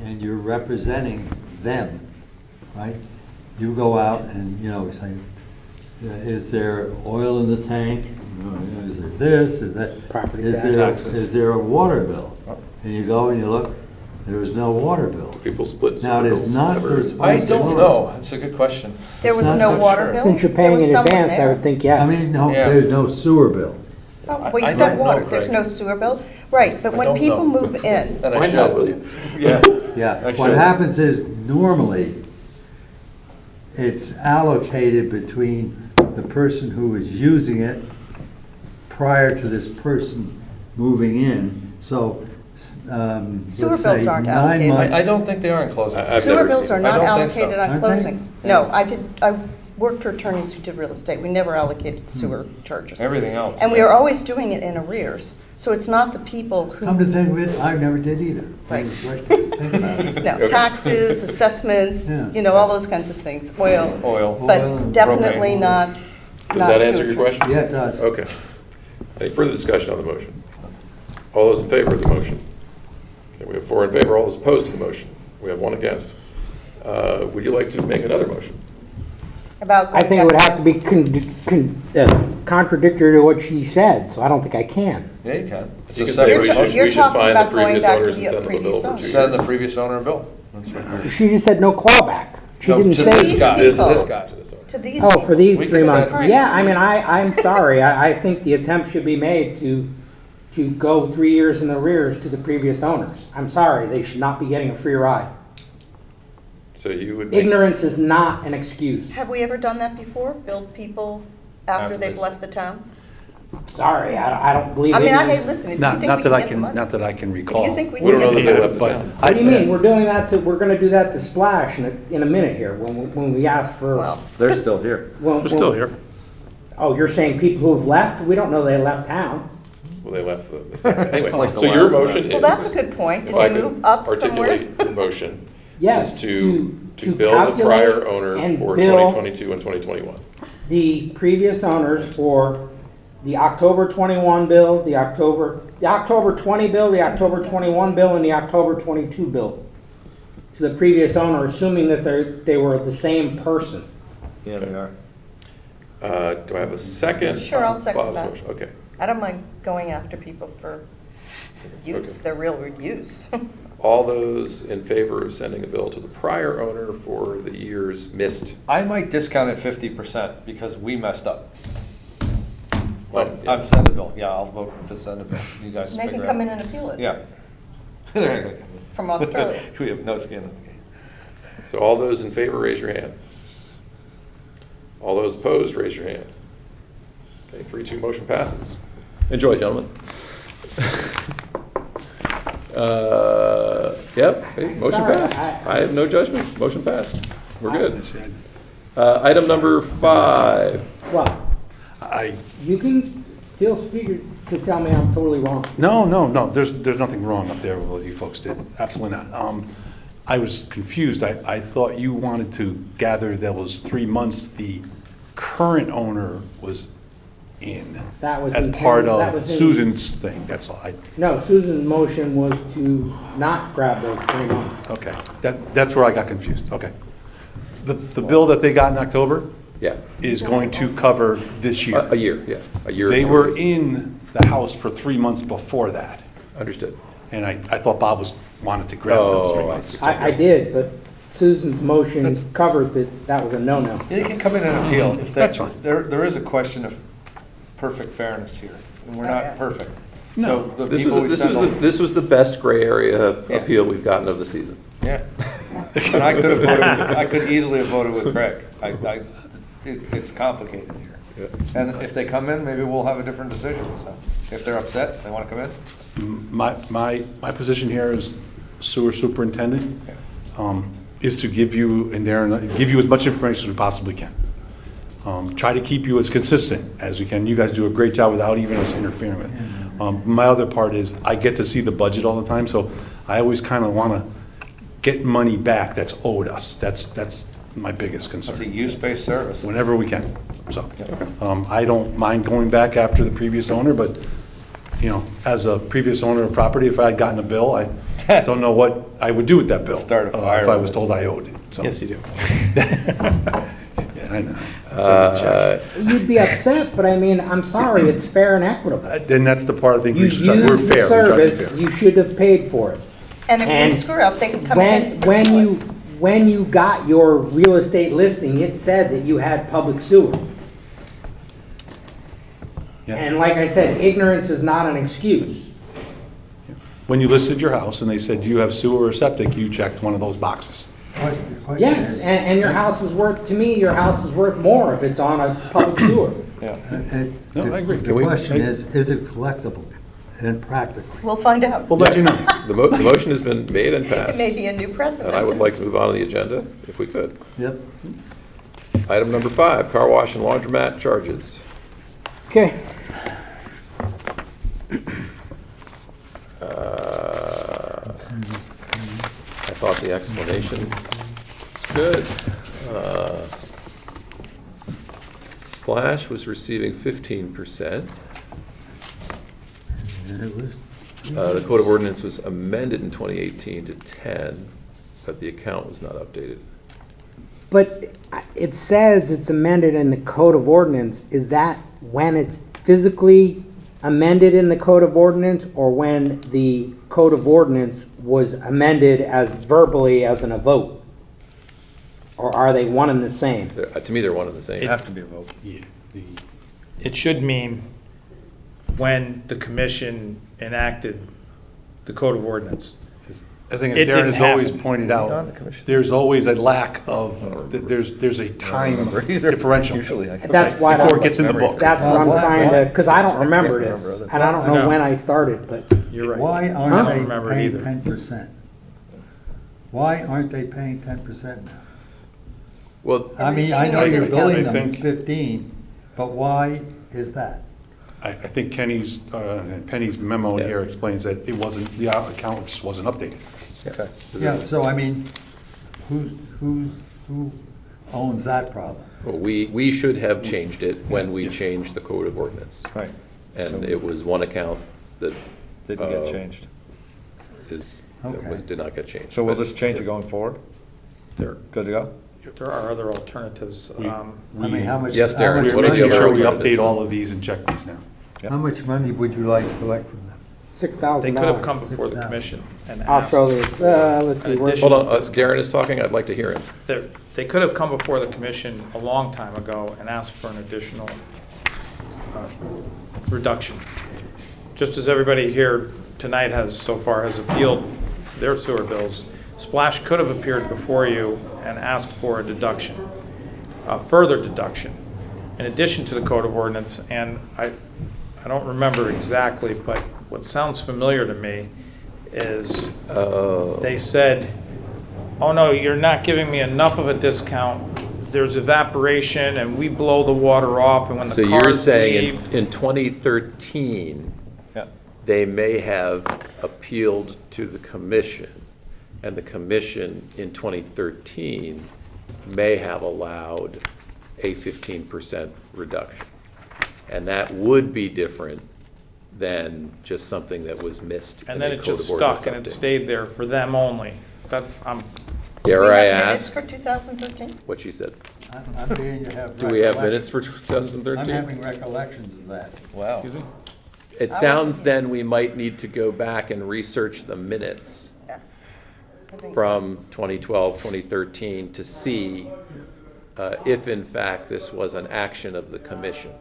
and you're representing them, right? You go out and, you know, say, is there oil in the tank? Is there this, is that? Property Is there a water bill? And you go and you look, there is no water bill. People split Now, it sewer is bills not ever. the I responsibility. don't know. That's a good question. There was It's no not water sure. bill? Since you're There paying was in someone advance, I there. would think yes. I mean, no, Yeah. there's no sewer bill. Oh, well, you I said don't know, water, there's Greg. no sewer bill? Right, but I when don't people know. move in, And I Find should. out, will you? Yeah. Yeah, I what should. happens is normally it's allocated between the person who is using it prior to this person moving in. So, Sewer let's bills say aren't 9 allocated. months. I don't think they are in closing. I've sewer never bills seen are it. not I don't think so. allocated on Aren't they? closings. No, I worked for attorneys who did real estate. We never allocated sewer charges. Everything else. And we yeah. are always doing it in arrears. So it's not the people Come to who, think of it, I never did either. Right. Think about it. no, taxes, assessments, Yeah. you know, all those kinds of things, oil, Oil. Oil but and definitely propane. not, Does not that answer sewer your charges. question? Yeah, it does. Okay. Any further discussion on the motion? All those in favor of the motion? Okay, we have 4 in favor, all those opposed to the motion. We have 1 against. Would you like to make another motion? About I going think it would back- have to be contradictory to what she said, so I don't think I can. Yeah, you can. It's You a can say separate we You're should, you're we should talking find the about going previous back to owners and the send them a bill previous for owners. 2 Send years. the previous owner a bill. That's what- She just said no clawback. She No, didn't to say. These this guy. people. This guy. To these Oh, for these We 3 can months. send- Yeah, I mean, I'm sorry. I think the attempt should be made to go 3 years in arrears to the previous owners. I'm sorry, they should not be getting a free ride. So you would make, Ignorance is not an excuse. Have we ever done that before? Billed people after After they've they- left the town? Sorry, I don't believe I mean, ignorance. hey, listen, if you Not, think we not can that I get the can, money. not that I can If recall. you think we we can don't know get that the they money. left the But town. What do you mean? We're doing that we're gonna do that to Splash in a minute here, when we ask for. Well, They're still here. well, They're still here. Oh, you're saying people who have left? We don't know they left town. well, they left the town. Anyway, like the so your line. motion is. well, that's a good point. Did If I they could move up somewhere? articulate your motion, Yes, is to bill the calculate prior owner and for bill 2022 and 2021. the previous owners for the October 21 bill, the October 20 bill, the October 21 bill, and the October 22 bill to the previous owner, assuming that they were the same person. Yeah, they are. Do I have a second? Sure, I'll on second Bob's that. motion? Okay. I don't mind going after people for use, Okay. their real use. All those in favor of sending a bill to the prior owner for the years missed? I might discount it 50% because we messed up. But Yeah. I'm sending a bill. Yeah, I'll vote to send a bill. You guys They figure can it come out. in and appeal it. Yeah. They're not gonna come in. From Australia. We have no skin in the game. So all those in favor, raise your hand. All those opposed, raise your hand. Okay, 3-2, motion passes. Enjoy, gentlemen. Yep, hey, motion Sorry, passed. I have no judgment, motion passed. We're good. I said, Item number 5. Well, I, you can feel free to tell me I'm totally wrong. no, there's nothing wrong up there with what you folks did, absolutely not. I was confused, I thought you wanted to gather that was 3 months the current owner was in. That was As in- part that of was in- Susan's thing, that's all. No, Susan's motion was to not grab those 3 months. Okay, that's where I got confused, okay. The bill that they got in October Yeah, is going to cover this year. a year, yeah, a year. They were in the house for 3 months before that, Understood. and I thought Bob wanted to grab those 3 Oh, I months. see. I did, but Susan's motion covered that was a no-no. Yeah, they can come in and appeal if That's they, fine. there is a question perfect fairness here, and we're Oh, yeah. not perfect. So the This people we was, send them. this was the best gray area Yeah. appeal we've gotten of the season. Yeah. And I could have voted, I could easily have voted with Craig. It's complicated here. And if they come in, maybe we'll have a different decision, so. If they're upset, they wanna come in? My position here as sewer superintendent is to give you, and Darren, give you as much information as we possibly can. Try to keep you as consistent as we can. You guys do a great job without even us interfering with it. My other part is, I get to see the budget all the time, so I always kind of want to get money back that's owed us. That's my biggest concern. It's a use-based service. Whenever we can, so. I don't mind going back after the previous owner, but, you know, as a previous owner of property, if I had gotten a bill, I don't know what I would do with that bill. Start a fire if I with was it. told I owed it, so. Yes, you do. Yeah, I know. You'd be upset, but I mean, I'm sorry, it's fair and equitable. Then that's the part I think You we should try, we're used the fair. we try to be service, fair. you should have paid for it. And if And we screw up, they can come in. When you got your real estate listing, it said that you had public sewer. Yeah. And like I said, ignorance is not an excuse. When you listed your house and they said, do you have sewer or septic, you checked one of those boxes. Question Yes, is, and your house is worth, to me, your house is worth more if it's on a public sewer. Yeah. No, I agree. The Can we- question is it collectible and practical? We'll find out. We'll let you know. The motion has been made and It passed. may be a new precedent. And I would like to move on to the agenda, if we could. Yep. Item number 5, car wash and laundromat charges. Okay. I thought the explanation was good. Splash was receiving 15%. And it was, The code of ordinance was amended in 2018 to 10, but the account was not updated. But it says it's amended in the code of ordinance. Is that when it's physically amended in the code of ordinance, or when the code of ordinance was amended as verbally as in a vote? Or are they one and the same? To me, they're one and the same. It'd have to be a vote. Yeah, It should mean when the commission enacted the code of ordinance. I think It as Darren didn't has always happen. pointed On the out, commission. there's always a lack of, there's a time differential. Usually, I can. That's why. Before it gets in the book. That's what I'm trying to, because I don't remember this, remember and I don't know when I started, but You're right. why I aren't don't they remember paying either. 10%? Why aren't they paying 10% now? Well, I mean, I know Receiving a you're discount. billing I them think- 15, but why is that? I think Kenny's, and Penny's memo Yeah. here explains that it wasn't, the account just wasn't updated. Okay. Yeah, so I mean, who owns that problem? well, we should have changed it when we changed the code of ordinance. Right. And it was one account that Didn't get changed. Okay. did not get changed. So we'll But just change it going forward? They're Good to go? There are other alternatives. I mean, how much? Yes, how Darren, much what are the money- Making other sure we alternatives? update all of these and check these now. How much money would you like to collect from them? They $6,000. could have come before the commission and I'll asked. show this, let's see, where- Hold on, Darren is talking, I'd like to hear him. They could have come before the commission a long time ago and asked for an additional reduction. Just as everybody here tonight so far has appealed their sewer bills, Splash could have appeared before you and asked for a deduction, a further deduction, in addition to the code of ordinance. And I don't remember exactly, but what sounds familiar to me is they said, oh no, you're not giving me enough of a discount. There's evaporation and we blow the water off, and when So the you're cars saying leave. in 2013, Yeah. they may have appealed to the commission, and the commission in 2013 may have allowed a 15% reduction. And that would be different than just something that was missed in And then a it code just of ordinance stuck and it update. stayed there for them only. Dare We I have minutes ask for 2013? what she said? I'm beginning to have. Do we have recollections. minutes for I'm 2013? having recollections of that. Wow. It sounds then we might need to go back and research the minutes Yeah. I think so. from 2012, 2013 to see if in fact this was an action of the commission.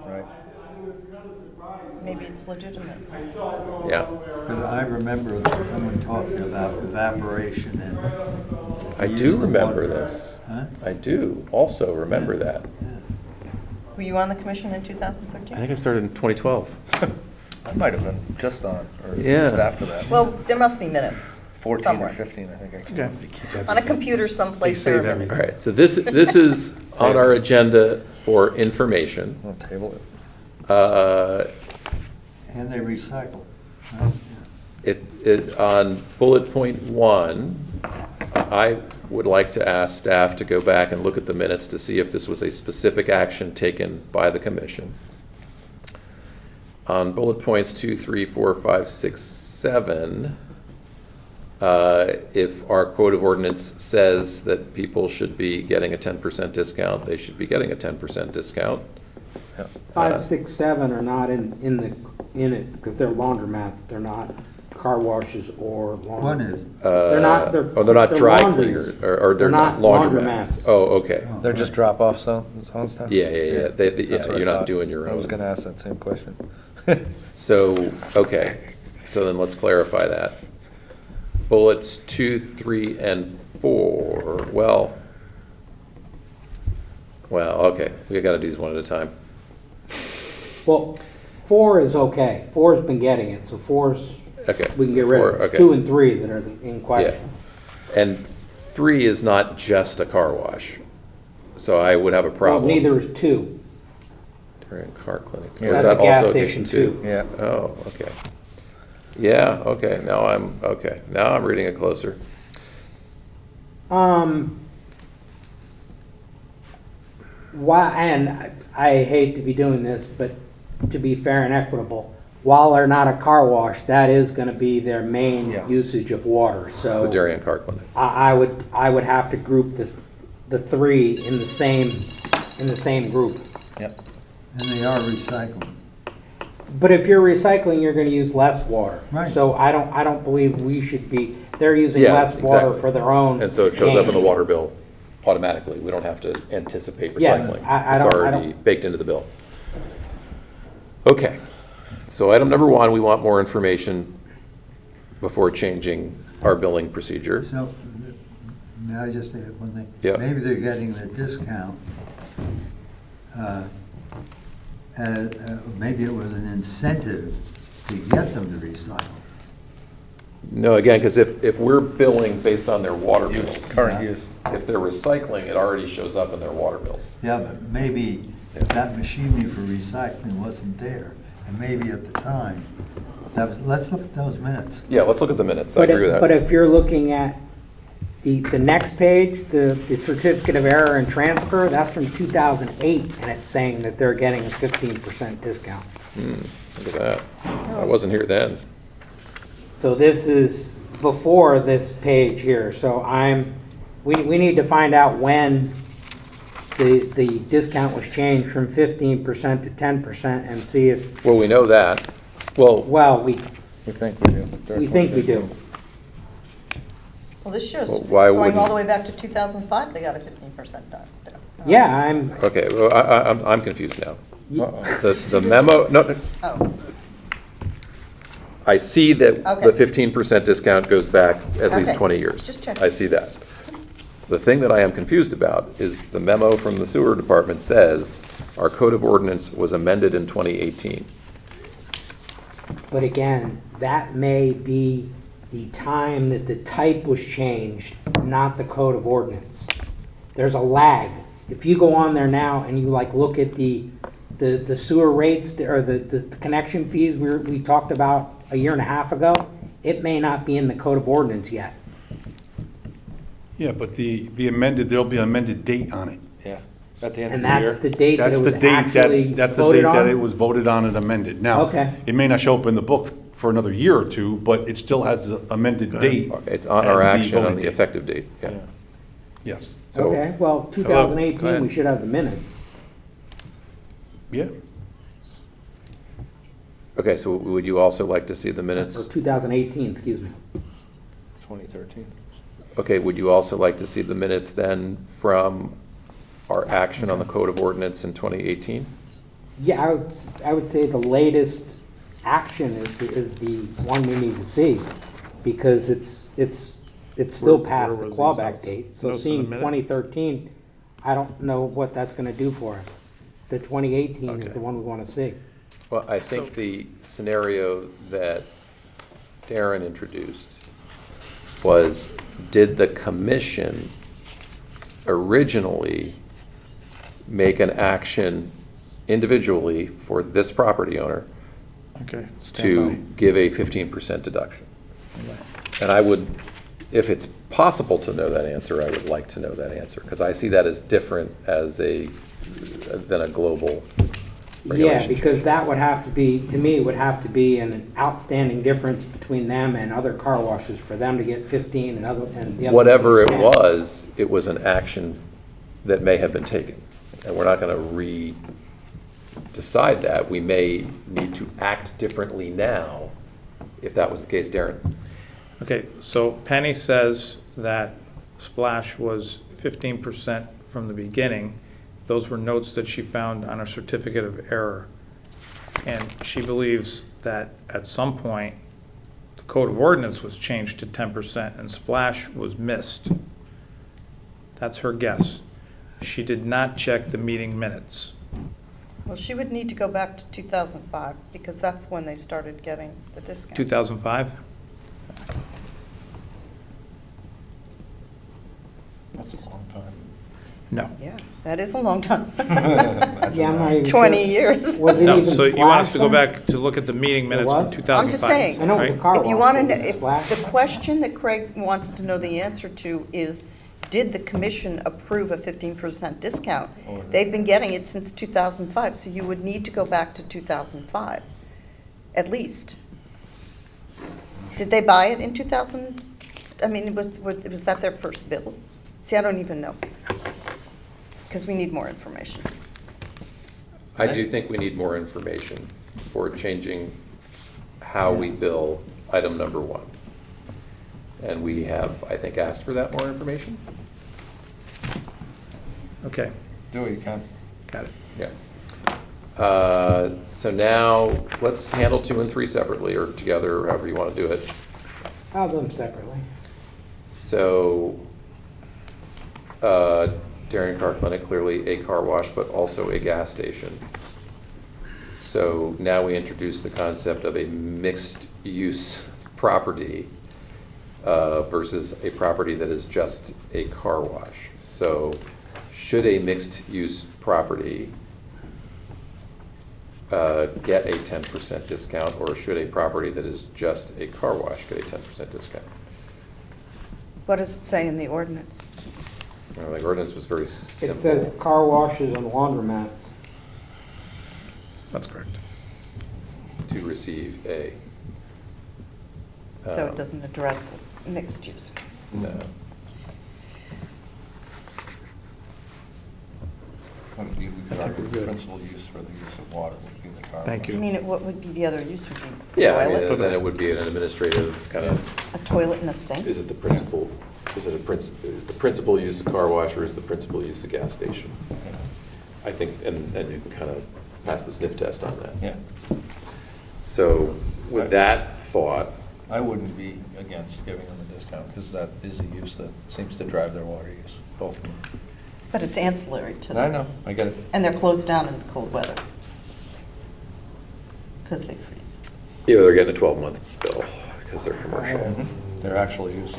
Right. maybe it's legitimate. Yeah. Because I remember someone talking about evaporation and. I the do use of remember water. this. Huh? I do also remember that. Were you on the commission in I 2013? think I started in 2012. I might have been just on, or Yeah. just after that. Well, there must be minutes 14 somewhere. or 15, I think I came. On a computer someplace They there are save everything. minutes. All right, so this is on our agenda for information. We'll table it. And they recycle. Right? On bullet point 1, I would like to ask staff to go back and look at the minutes to see if this was a specific action taken by the commission. On bullet points 2, 3, 4, 5, 6, 7, if our code of ordinance says that people should be getting a 10% discount, they should be getting a 10% discount. 5, 6, 7 are not in it because they're laundromats. They're not car washes or laundry. One is, They're not. They're not they're dry laundries. cleaners, or they're not laundromats. Oh, okay. They're just drop-off zones stuff? Yeah. That's what I You're not thought. doing your I was own. gonna ask that same question. So, okay, so then let's clarify that. Bullets 2, 3, and 4, well, okay, we gotta do these one at a time. Well, 4 is okay. 4's been getting it, so 4's, Okay. we can get rid 4, of it. It's okay. 2 and 3 that are in Yeah, question. and 3 is not just a car wash, so I would have a Well, problem. neither is 2. During car clinic. Yeah. Or is That's that a gas also station addition 2? Yeah. Oh, okay. Yeah, okay, now I'm reading it closer. Why, and I hate to be doing this, but to be fair and equitable, while they're not a car wash, that is gonna be their main Yeah. usage of water, so. The Darien Car Clinic. I would have to group the 3 in the same group. Yep. and they are recycling. But if you're recycling, you're gonna use less water. Right. So I don't believe we should be, they're using Yeah, less water exactly. for their own. And so it shows up in the gain. water bill automatically. We don't have to anticipate Yes, recycling. I It's don't- already baked into the bill. Okay, so item number 1, we want more information before changing our billing procedure. So, may I just add one thing? Yeah. Maybe they're getting the discount. Maybe it was an incentive to get them to recycle. No, again, because if we're billing based on their water bills, Current use. if they're recycling, it already shows up in their water bills. Yeah, but maybe that machinery for recycling wasn't there. And maybe at the time, let's look at those minutes. Yeah, let's look at the minutes. I But agree with But that. if you're looking at the next page, the certificate of error and transfer, that's from 2008, and it's saying that they're getting a 15% discount. Look at that. I wasn't here then. So this is before this page here, so we need to find out when the discount was changed from 15% to 10% and see if, Well, we know that. Well, well, we We think we do. think we do. Well, this shows, Well, why going all wouldn't- the way back to 2005, they got a 15% done. Yeah, I'm, okay, well, I'm confused now. Uh-oh. The memo, no, Oh, I see that Okay. the 15% discount goes back at least Okay. 20 years. Just checking. I see that. The thing that I am confused about is the memo from the sewer department says our code of ordinance was amended in 2018. but again, that may be the time that the type was changed, not the code of ordinance. There's a lag. If you go on there now and you look at the sewer rates or the connection fees we talked about a year and a half ago, it may not be in the code of ordinance yet. Yeah, but the amended, there'll be an amended date on it. Yeah, at the end of And the year. that's the date that That's it the was date actually that's the date voted that it on? was voted on and amended. Now, Okay. it may not show up in the book for another year or two, but it still has the amended date. It's on our as the action on voting the date. effective date, yeah. Yes, So- Okay, well, go 2018, ahead. we should have the minutes. yeah. Okay, so would you also like to see the Or minutes? 2018, excuse me. 2013. Okay, would you also like to see the minutes then from our action on the code of ordinance in 2018? Yeah, I would say the latest action is the one we need to see, because it's still past the clawback date. So Notes in the seeing minutes? 2013, I don't know what that's gonna do for us. The 2018 is Okay. the one we wanna see. Well, I think the scenario that Darren introduced was, did the commission originally make an action individually for this property owner Okay. to give a 15% deduction? And I would, if it's possible to know that answer, I would like to know that answer, because I see that as different than a global Yeah, regulation because change. that would have to be, to me, would have to be an outstanding difference between them and other car washes for them to get 15 and the other. Whatever it 10. was an action that may have been taken. And we're not going to re-decide that. We may need to act differently now, if that was the case. Darren? Okay, so Penny says that Splash was 15% from the beginning. Those were notes that she found on her certificate of error. And she believes that at some point, the code of ordinance was changed to 10% and Splash was missed. That's her guess. She did not check the meeting minutes. Well, she would need to go back to 2005, because that's when they started getting the discount. 2005? That's a long time. No. Yeah, that is a long time. Yeah, I'm not even 20 sure. years. Was it No, even so you want us Splash to go then? back to look at the meeting minutes from was? 2005? I'm just saying. I know it was a right? car If you wash, want to but know, was it if Splash? the question that Craig wants to know the answer to is, did the commission approve a 15% discount? They've been getting it since 2005, so you would need to go back to 2005, at least. Did they buy it in 2000? I mean, was that their first bill? See, I don't even know, because we need more information. I do think we need more information for changing how we bill item number 1. And we have, I think, asked for that more information. Okay, Do what you can. got it. Yeah. So now, let's handle 2 and 3 separately, or together, or however you want to do it. I'll do them separately. So, Darien Car Clinic, clearly a car wash, but also a gas station. So now we introduce the concept of a mixed-use property versus a property that is just a car wash. So should a mixed-use property get a 10% discount, or should a property that is just a car wash get a 10% discount? What does it say in the ordinance? Well, the ordinance was very simple. It says car washes and laundromats. That's correct. To receive a. So it doesn't address mixed use. No. We could argue the principal use for the use of water would be the car. Thank I you. mean, what would be the other use? Would be Yeah, I toilet? mean, then it would be an administrative kind of, A toilet and a sink? is it the principal, is the principal use a car wash, or is the principal use a gas station? I think, and you can kind of pass the sniff test on that. Yeah, So with that thought, I wouldn't be against giving them a discount, because that is a use that seems to drive their water use. Both. But it's ancillary to them. I know, I get it. And they're closed down in the cold weather. Because they freeze. yeah, they're getting a 12-month bill because they're commercial. Mhm. They're actual use,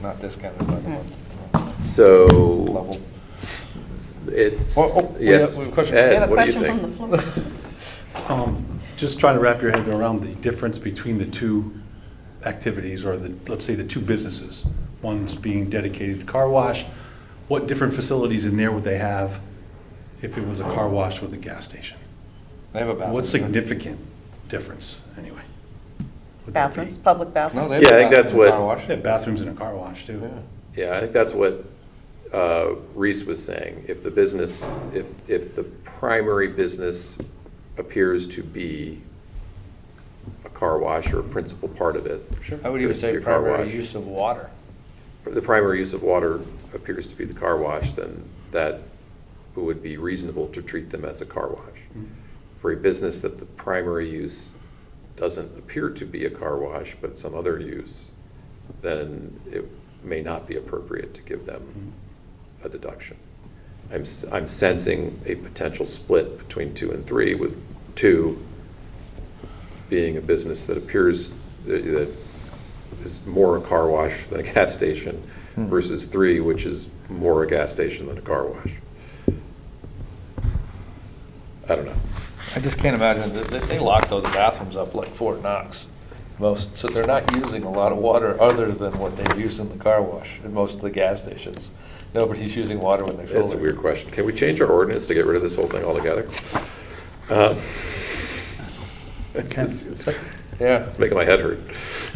not discounted by the month. So Level. it's, We yes, have a question. We have Ed, a what do you question from the think? floor. Just trying to wrap your head around the difference between the two activities, or let's say the two businesses. One's being dedicated to car wash. What different facilities in there would they have if it was a car wash with a gas station? They have a bathroom. What significant difference, anyway? would that be? Bathrooms, public No, bathrooms? they have Yeah, a I think that's bathroom in what- car wash. Yeah, bathrooms in a car wash, too. Yeah. Yeah, I think that's what Reese was saying. If the business, if the primary business appears to be a car wash or a principal part of it. Sure. I would even appears to say be a car primary wash. use of water. The primary use of water appears to be the car wash, then that would be reasonable to treat them as a car wash. For a business that the primary use doesn't appear to be a car wash, but some other use, then it may not be appropriate to give them a deduction. I'm sensing a potential split between 2 and 3, with 2 being a business that appears that is more a car wash than a gas station, versus 3, which is more a gas station than a car wash. I don't know. I just can't imagine that they lock those bathrooms up like Fort Knox. So they're not using a lot of water other than what they use in the car wash in most of the gas stations. Nobody's using water when they fill it. That's a weird question. Can we change our ordinance to get rid of this whole thing altogether? Yeah. It's making my head hurt.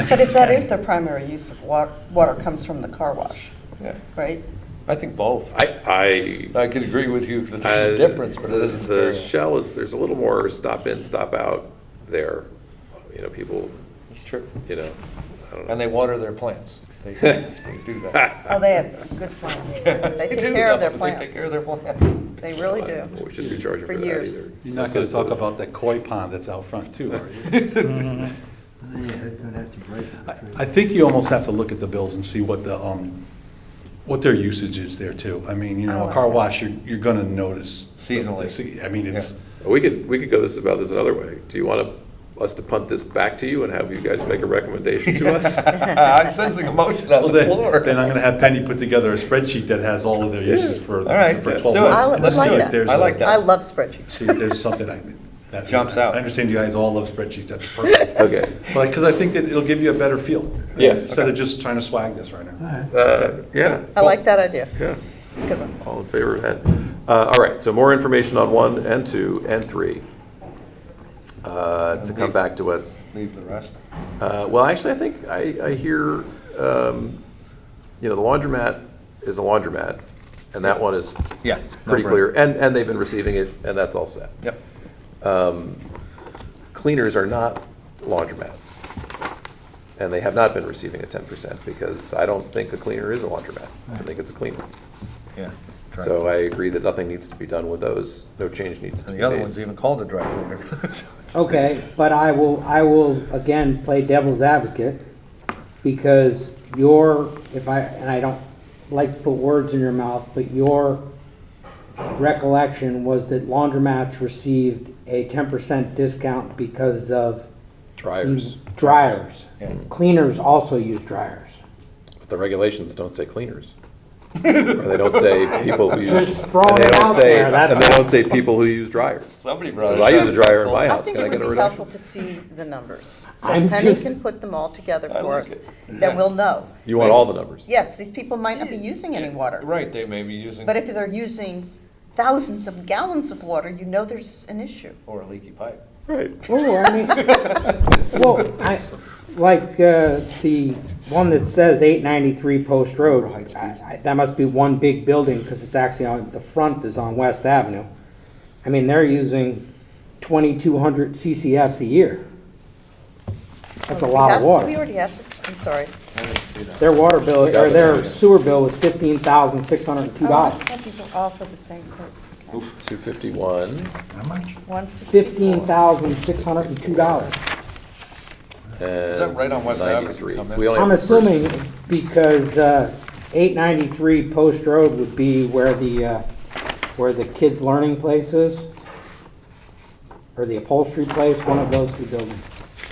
But if that is their primary use of water comes from the car wash, Yeah. right? I think both. I could agree with you that there's a difference, but it isn't The material. Shell is, there's a little more stop in, stop out there. You know, people, It's true. you know, I don't know. And they water their plants. They do that. Oh, they have good plans. They take do, care of though. their They take care of plants. their plants. They really do. Well, we shouldn't be charging For for that years. either. You're not going to talk about that koi pond that's out front too, are you? Yeah, it's gonna have to break it. I think you almost have to look at the bills and see what the, what their usage is there too. I mean, you know, a car wash, you're gonna notice. Seasonally. I mean, it's, We could go about this another way. Do you want us to punt this back to you and have you guys make a recommendation to us? I'm sensing emotion on well, the floor. then I'm gonna have Penny put together a spreadsheet that has all of their uses for All right, for let's 12 do it. months. I and would see like if that. there's I a- like that. I love spreadsheets. See if there's something that Jumps out. I understand you guys all love spreadsheets, that's perfect. Okay. But, because I think that it'll give you a better feel. Yes. Instead of just trying to swag this right now. Yeah. I like that idea. Yeah. Good one. All in favor of that? All right, so more information on 1 and 2 and 3 to come back to us. Leave the rest. Well, actually, I think I hear, you know, the laundromat is a laundromat, and that one is Yeah. pretty clear, and they've been receiving it, and that's all set. Yep. Cleaners are not laundromats, and they have not been receiving a 10%, because I don't think a cleaner is a laundromat. I think it's a cleaner. Yeah. So I agree that nothing needs to be done with those, no change needs to And be the other made. one's even called a dry cleaner. Okay, but I will again play devil's advocate, because and I don't like to put words in your mouth, but your recollection was that laundromats received a 10% discount because of Dryers, dryers. Yeah. Cleaners also use dryers. but the regulations don't say cleaners. Or they don't say people who use, Just throwing and they it don't out say, there, that's and they don't say people who use dryers. Somebody brought Because I use a dryer in my I house, think can I it get a would be helpful reduction? to see the numbers. So I'm Penny just- can put them all together I for like us. it. Then we'll know. You want all the numbers? Yes, these people might not be using any water. Right, they may be using, But if they're using thousands of gallons of water, you know there's an issue. or a leaky pipe. Right. Oh, I mean, like the one that says 893 Post Road, that must be one big building, because it's actually on, the front is on West Avenue. I mean, they're using 2,200 CCFs a year. That's a lot of We water. already have this, I'm sorry. Their water bill, Yeah, or their that's- sewer bill was $15,602. Oh, I thought these were all for the same place. Okay. 251, How much? 164. $15,602. and that right on West Avenue? 93. Come So in. we only I'm have the first- assuming because 893 Post Road would be where the kids' learning place is, or the upholstery place, one of those two buildings.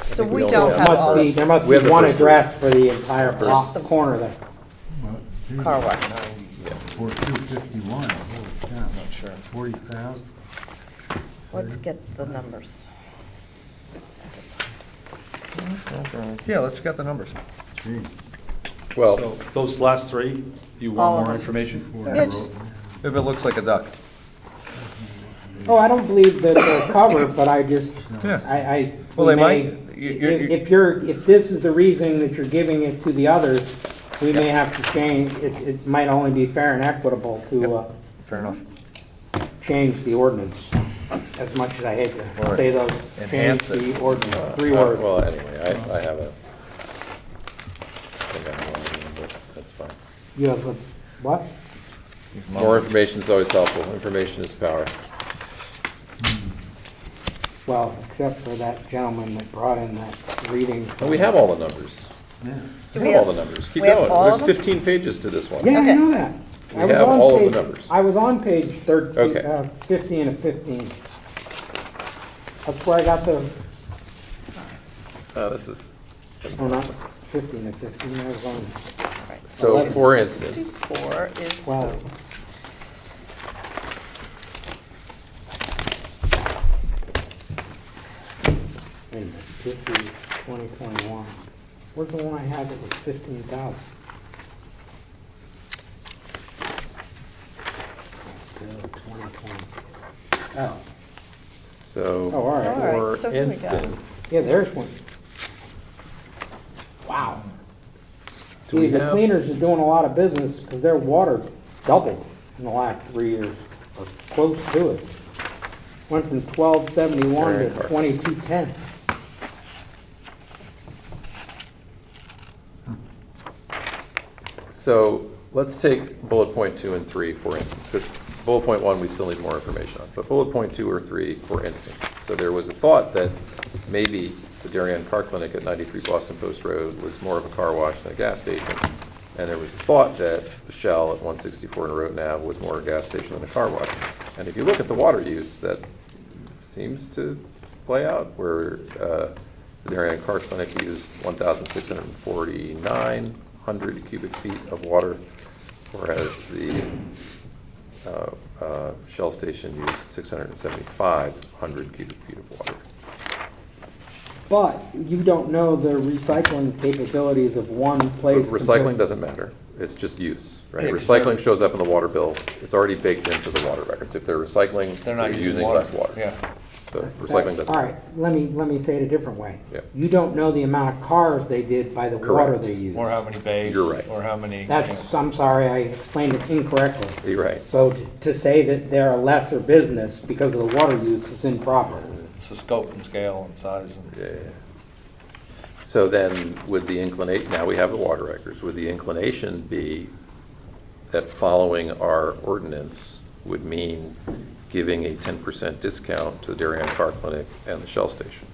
So we we don't don't have- have all Must be, this there must We have be the one first three. address for the entire Just the- corner there. car wash. For 251, holy cow. Not sure. 40,000? Let's get the numbers. Yeah, let's get the numbers. Gee. Well, So those last three, you All want of more us. information? Yeah, just- If it looks like a duck. Oh, I don't believe that they're covered, but I just, Yeah. I. Well, we they may- might. If this is the reason that you're giving it to the others, we may have to change, it might only be fair and equitable to Fair enough. change the ordinance, as much as I hate to Or say those, change enhance it. the ordinance, 3 words. well, anyway, I have a, I think I have one, but that's fine. You have a, what? More information is always helpful. Information is power. well, except for that gentleman that brought in that reading. And we have all the numbers. Yeah. Do We we have all have- the numbers. Keep we have going. all There's of them? 15 pages to this one. Yeah, I Okay. know that. We I was have on all of the page- numbers. I was on page 13, Okay. 15 of 15. That's where I got the, This is, oh, not 15 of 15, I was on so 11. for instance, 54 is, 12. Wait a minute, this is 2021. Where's the one I had that was 15,000? Bill 2020. Oh, so oh, all right. All right, for so here we go. instance. Yeah, there's one. Wow. Do we See, the have- cleaners are doing a lot of business because their water doubled in the last 3 years, or close to it. Went from 1271 Very to hard. 2210. So let's take bullet point 2 and 3, for instance, because bullet point 1, we still need more information on. But bullet point 2 or 3, for instance. So there was a thought that maybe the Darien Car Clinic at 93 Boston Post Road was more of a car wash than a gas station. And there was a thought that the Shell at 164 Norotan Ave was more a gas station than a car wash. And if you look at the water use, that seems to play out, where the Darien Car Clinic used 1,649 cubic feet of water, whereas the Shell station used 675 cubic feet of water. But you don't know the recycling capabilities of one place. But recycling compared- doesn't matter, it's just use, right? Yeah, Recycling shows up in the water bill, it's already baked into the water records. If they're recycling, They're not they're using using less water. Yeah. So recycling doesn't All matter. right, let me say it a different way. Yeah. You don't know the amount of cars they did by the water Correct. they used. Or how many bays. You're right. Or how many. That's, I'm sorry, I explained it incorrectly. You're right. So to say that they're a lesser business because of the water use is improper. It's the scope and scale and size and. Yeah, yeah. So then, would the inclination, now we have the water records, would the inclination be that following our ordinance would mean giving a 10% discount to the Darien Car Clinic and the Shell station?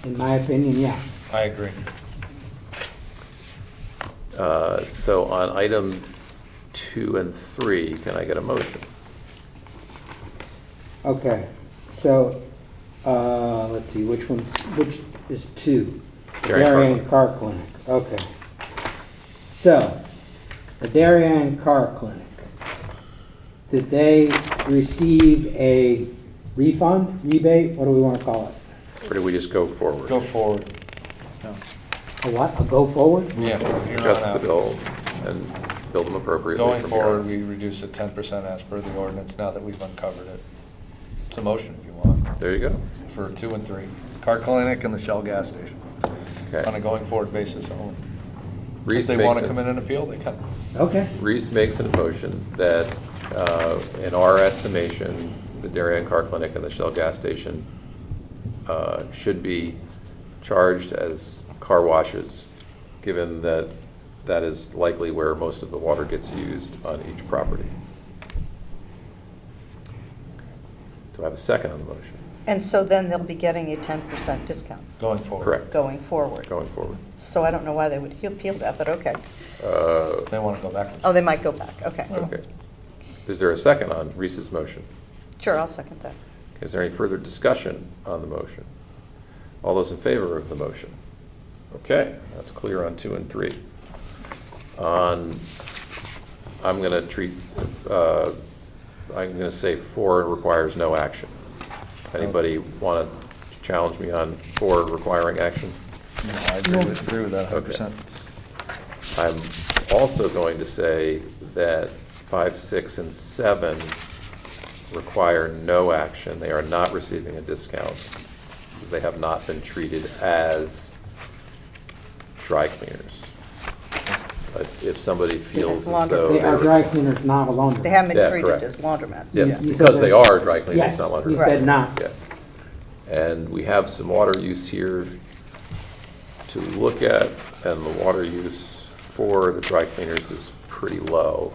In my opinion, yeah. I agree. So on item 2 and 3, can I get a motion? Okay, so, let's see, which is 2? Darien Car Car Clinic, okay. So, the Darien Car Clinic, did they receive a refund, rebate, what do we want to call it? Or do we just go forward? Go forward. A what, a go forward? Yeah. from here on Adjust the out. bill and bill them appropriately Going from here on. forward, we reduce it 10% as per the ordinance now that we've uncovered it. It's a motion if you want, There you go. for 2 and 3. Car clinic and the Shell gas station, on a Okay. going forward basis only. If Reese they want makes to come it, in and appeal, they can. Okay, Reese makes a motion that, in our estimation, the Darien Car Clinic and the Shell gas station should be charged as car washes, given that that is likely where most of the water gets used on each property. Do I have a second on the motion? and so then they'll be getting a 10% discount Going forward. Correct, going forward. going forward. So I don't know why they would appeal that, but okay. They want to go back. Oh, they might go back, okay. Okay. Is there a second on Reese's motion? Sure, I'll second that. Is there any further discussion on the motion? All those in favor of the motion? Okay, that's clear on 2 and 3. On, I'm going to treat, I'm going to say 4 requires no action. Anybody want to challenge me on 4 requiring action? No, I agree with that 100%. I'm also going to say that 5, 6, and 7 require no action. They are not receiving a discount because they have not been treated as dry cleaners. But if somebody feels as though they are they're, dry cleaners, not a laundry. They haven't Yeah, been treated correct. as laundromats. yes, You said because they that- are dry cleaners, Yes, not laundry. you said not. Yeah. And we have some water use here to look at, and the water use for the dry cleaners is pretty low.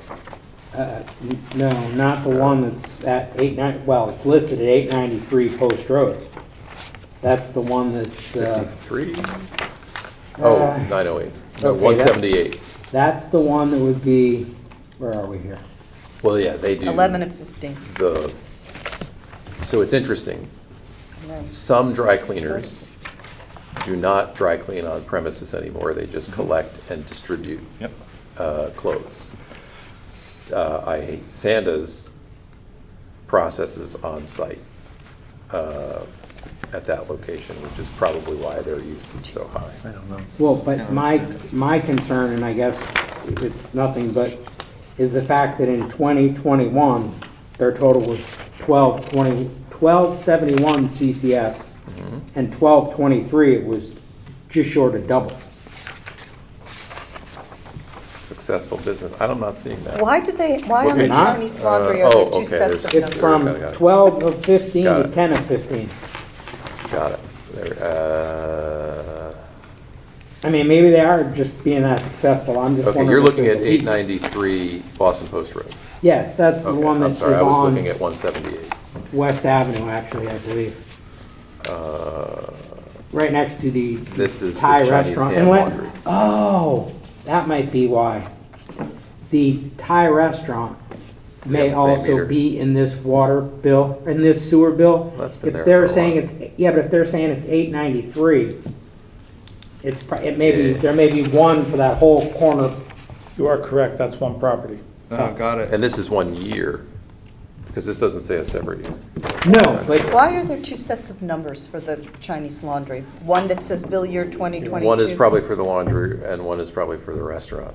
No, not the one that's at well, it's listed at 893 Post Road. That's the one that's, 53? Oh, 908. No, okay, 178. that's the one that would be, where are we here? Well, yeah, they do. 11 and 15. So it's interesting. No. Some dry cleaners do not dry clean on premises anymore. They just collect and distribute Yep. clothes. Sanda's processes on site at that location, which is probably why their use is so high. I don't know. Well, but my concern, and I guess it's nothing but, is the fact that in 2021, their total was 1271 CCFs, and 1223, it was just short of double. Successful business. I'm not seeing that. Why on the not? Chinese laundry are oh, there two okay, sets of there's- It's numbers? from Got it. 12 of 15 Got to it. 10 of 15. Got it. I mean, maybe they are just being that successful, I'm just Okay, wondering. you're if looking at there's a leak. 893 Boston Post Road. Yes, that's the Okay, one that I'm is sorry, I was looking on at 178. West Avenue, actually, I believe. Right next to the This is the Thai Chinese restaurant. hand And laundry. oh, that might be why. The Thai restaurant may have the same also meter. be in this water bill, in this sewer bill. That's been there If they're for a saying while. it's, yeah, but if they're saying it's 893, it may be, Yeah. there may be one for that whole corner. You are correct, that's one property. Oh, got it. And this is 1 year, because this doesn't say a separate year. No, but Why are there two sets of numbers for the Chinese laundry? One that says bill year 2022? One is probably for the laundry, and one is probably for the restaurant.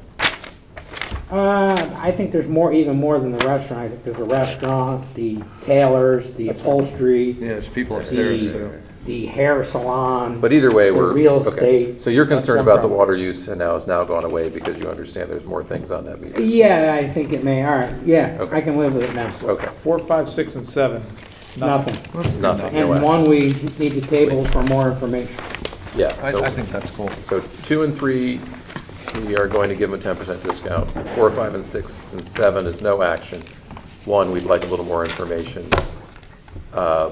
I think there's even more than the restaurant. I think there's a restaurant, the tailors, the upholstery, Yeah, there's people upstairs too. the hair salon. But either way, the we're. real okay. estate. So you're concerned That's about the one water use and now has now gone away because you understand there's more things on that meter. Yeah, I think it may, all right, yeah, Okay. I can live with it now. Okay, 4, 5, 6, and 7. Nothing. nothing, no And action. one we need to table for more information. Yeah, I so, think that's cool. so 2 and 3, we are going to give them a 10% discount. 4, 5, and 6, and 7 is no action. 1, we'd like a little more information to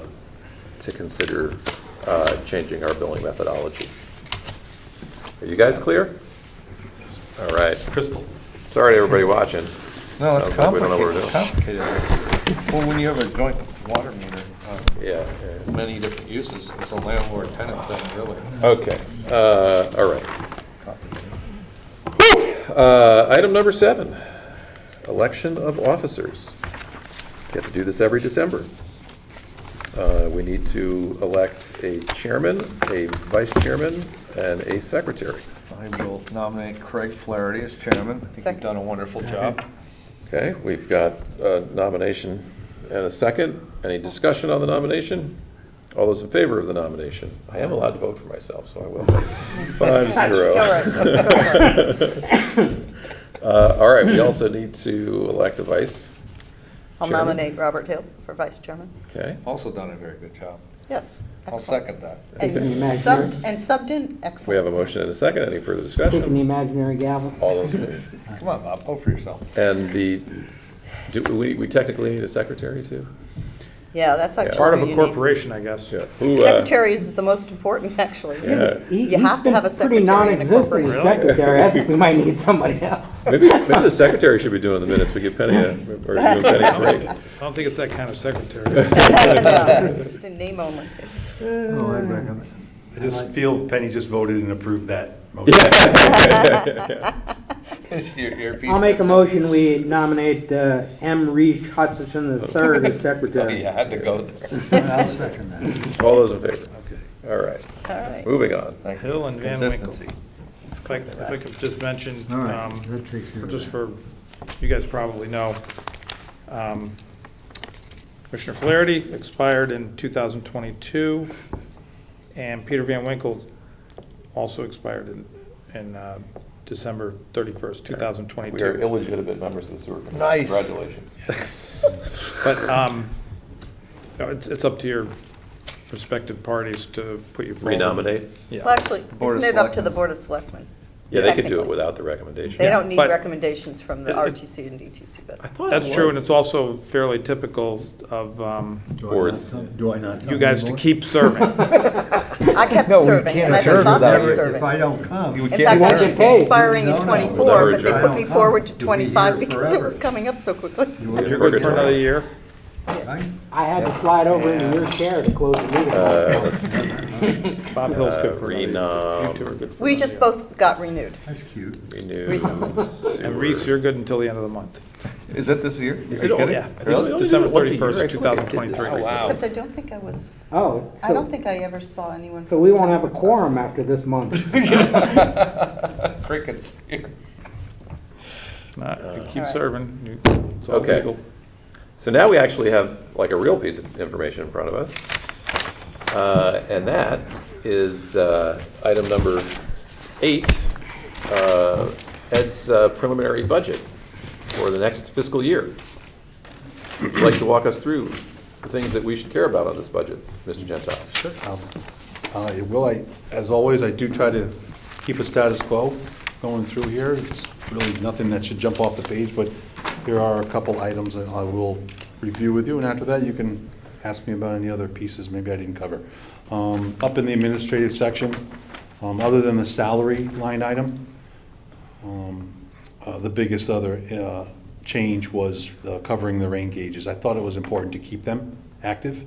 consider changing our billing methodology. Are you guys clear? All right. Crystal. Sorry to everybody watching. No, it's Sounds like we don't know what we're complicated. Complicated. Well, when you have a joint water meter, Yeah. many different uses, it's a landlord-tenant thing, really. Okay, all right. Item number 7, election of officers. Get to do this every December. We need to elect a chairman, a vice chairman, and a secretary. I will nominate Craig Flaherty as chairman. I think you've Second. done a wonderful job. Okay, we've got a nomination and a second. Any discussion on the nomination? All those in favor of the nomination? I am allowed to vote for myself, so I will. 5-0. All right, go for it. All right, we also need to elect a vice. I'll chairman. nominate Robert Hill for vice chairman. Okay, Also done a very good job. Yes. I'll excellent. second that. Taking the And imaginary, subbed in, we excellent. have a motion and a second. Any further taking the discussion? imaginary gavel. All those in favor? Come on, Bob, vote for yourself. And do we technically need a secretary too? Yeah, that's actually. Part of who a you need. corporation, I guess. Yeah. Secretary is the most important, actually. Yeah. You have to have a He's pretty secretary in a non-existent corporation. as secretary. I think we might need somebody else. Maybe the secretary should be doing the minutes. We give Penny or give Penny a break. I don't think it's that kind of secretary. Yeah, it's just a name only. Oh, I'd recommend. I just feel Penny just voted and approved that motion. I'll make a motion, we nominate M. Reese Hutchinson III as Oh, secretary. yeah, I had to go there. I'll second that. All those in favor? Okay. All right, All right. moving on. Hill and Van Winkle. Consistency. If I could just mention, All right, that takes care of just that. for, you guys probably know, Commissioner Flaherty expired in 2022, and Peter Van Winkle also expired in December 31st, 2022. We are illegitimate members of the sewer committee. Nice. Congratulations. But no, it's up to your respective parties to put you forward. Renominate? Yeah. Well, actually, Board of isn't it up to Selectmen. the Board of Selectmen? Yeah, they could do it Technically. without the recommendation. They don't need But- recommendations from the RTC and DTC, but. I thought it That's true, and was. it's also fairly typical of Boards. Do I not come you guys to anymore? keep serving. I kept No, we serving, can't and I've adjourn been thoughtfully without- serving. If I don't come. You In can't fact, I adjourn. should get be paid. expiring in No, no. 24, but they Without put me adjourn. forward to You'll be 25 here because it was forever. coming up so quickly. You're good for another year? Right? I had to slide over into your chair to close the meeting. Let's Bob Hill's good for another year. renum. You two are good for We another just year. both got renewed. That's cute. renew. Recently. And Reese, you're good until the end of the month. Is it this year? Is Are it you only? kidding? Yeah. I think we only do December it once a year. 31st, I feel like I did this 2023. recently. Except I don't think I was, Oh, I don't so, think I ever saw anyone. so we won't have a quorum after this month. Crickets. You keep All right. serving. It's all Okay. legal. So now we actually have like a real piece of information in front of us. And that is item number 8, Ed's preliminary budget for the next fiscal year. Would you like to walk us through the things that we should care about on this budget, Mr. Gentile? Sure. As always, I do try to keep a status quo going through here. It's really nothing that should jump off the page, but here are a couple items that I will review with you, and after that, you can ask me about any other pieces maybe I didn't cover. Up in the administrative section, other than the salary line item, the biggest other change was covering the rain gauges. I thought it was important to keep them active,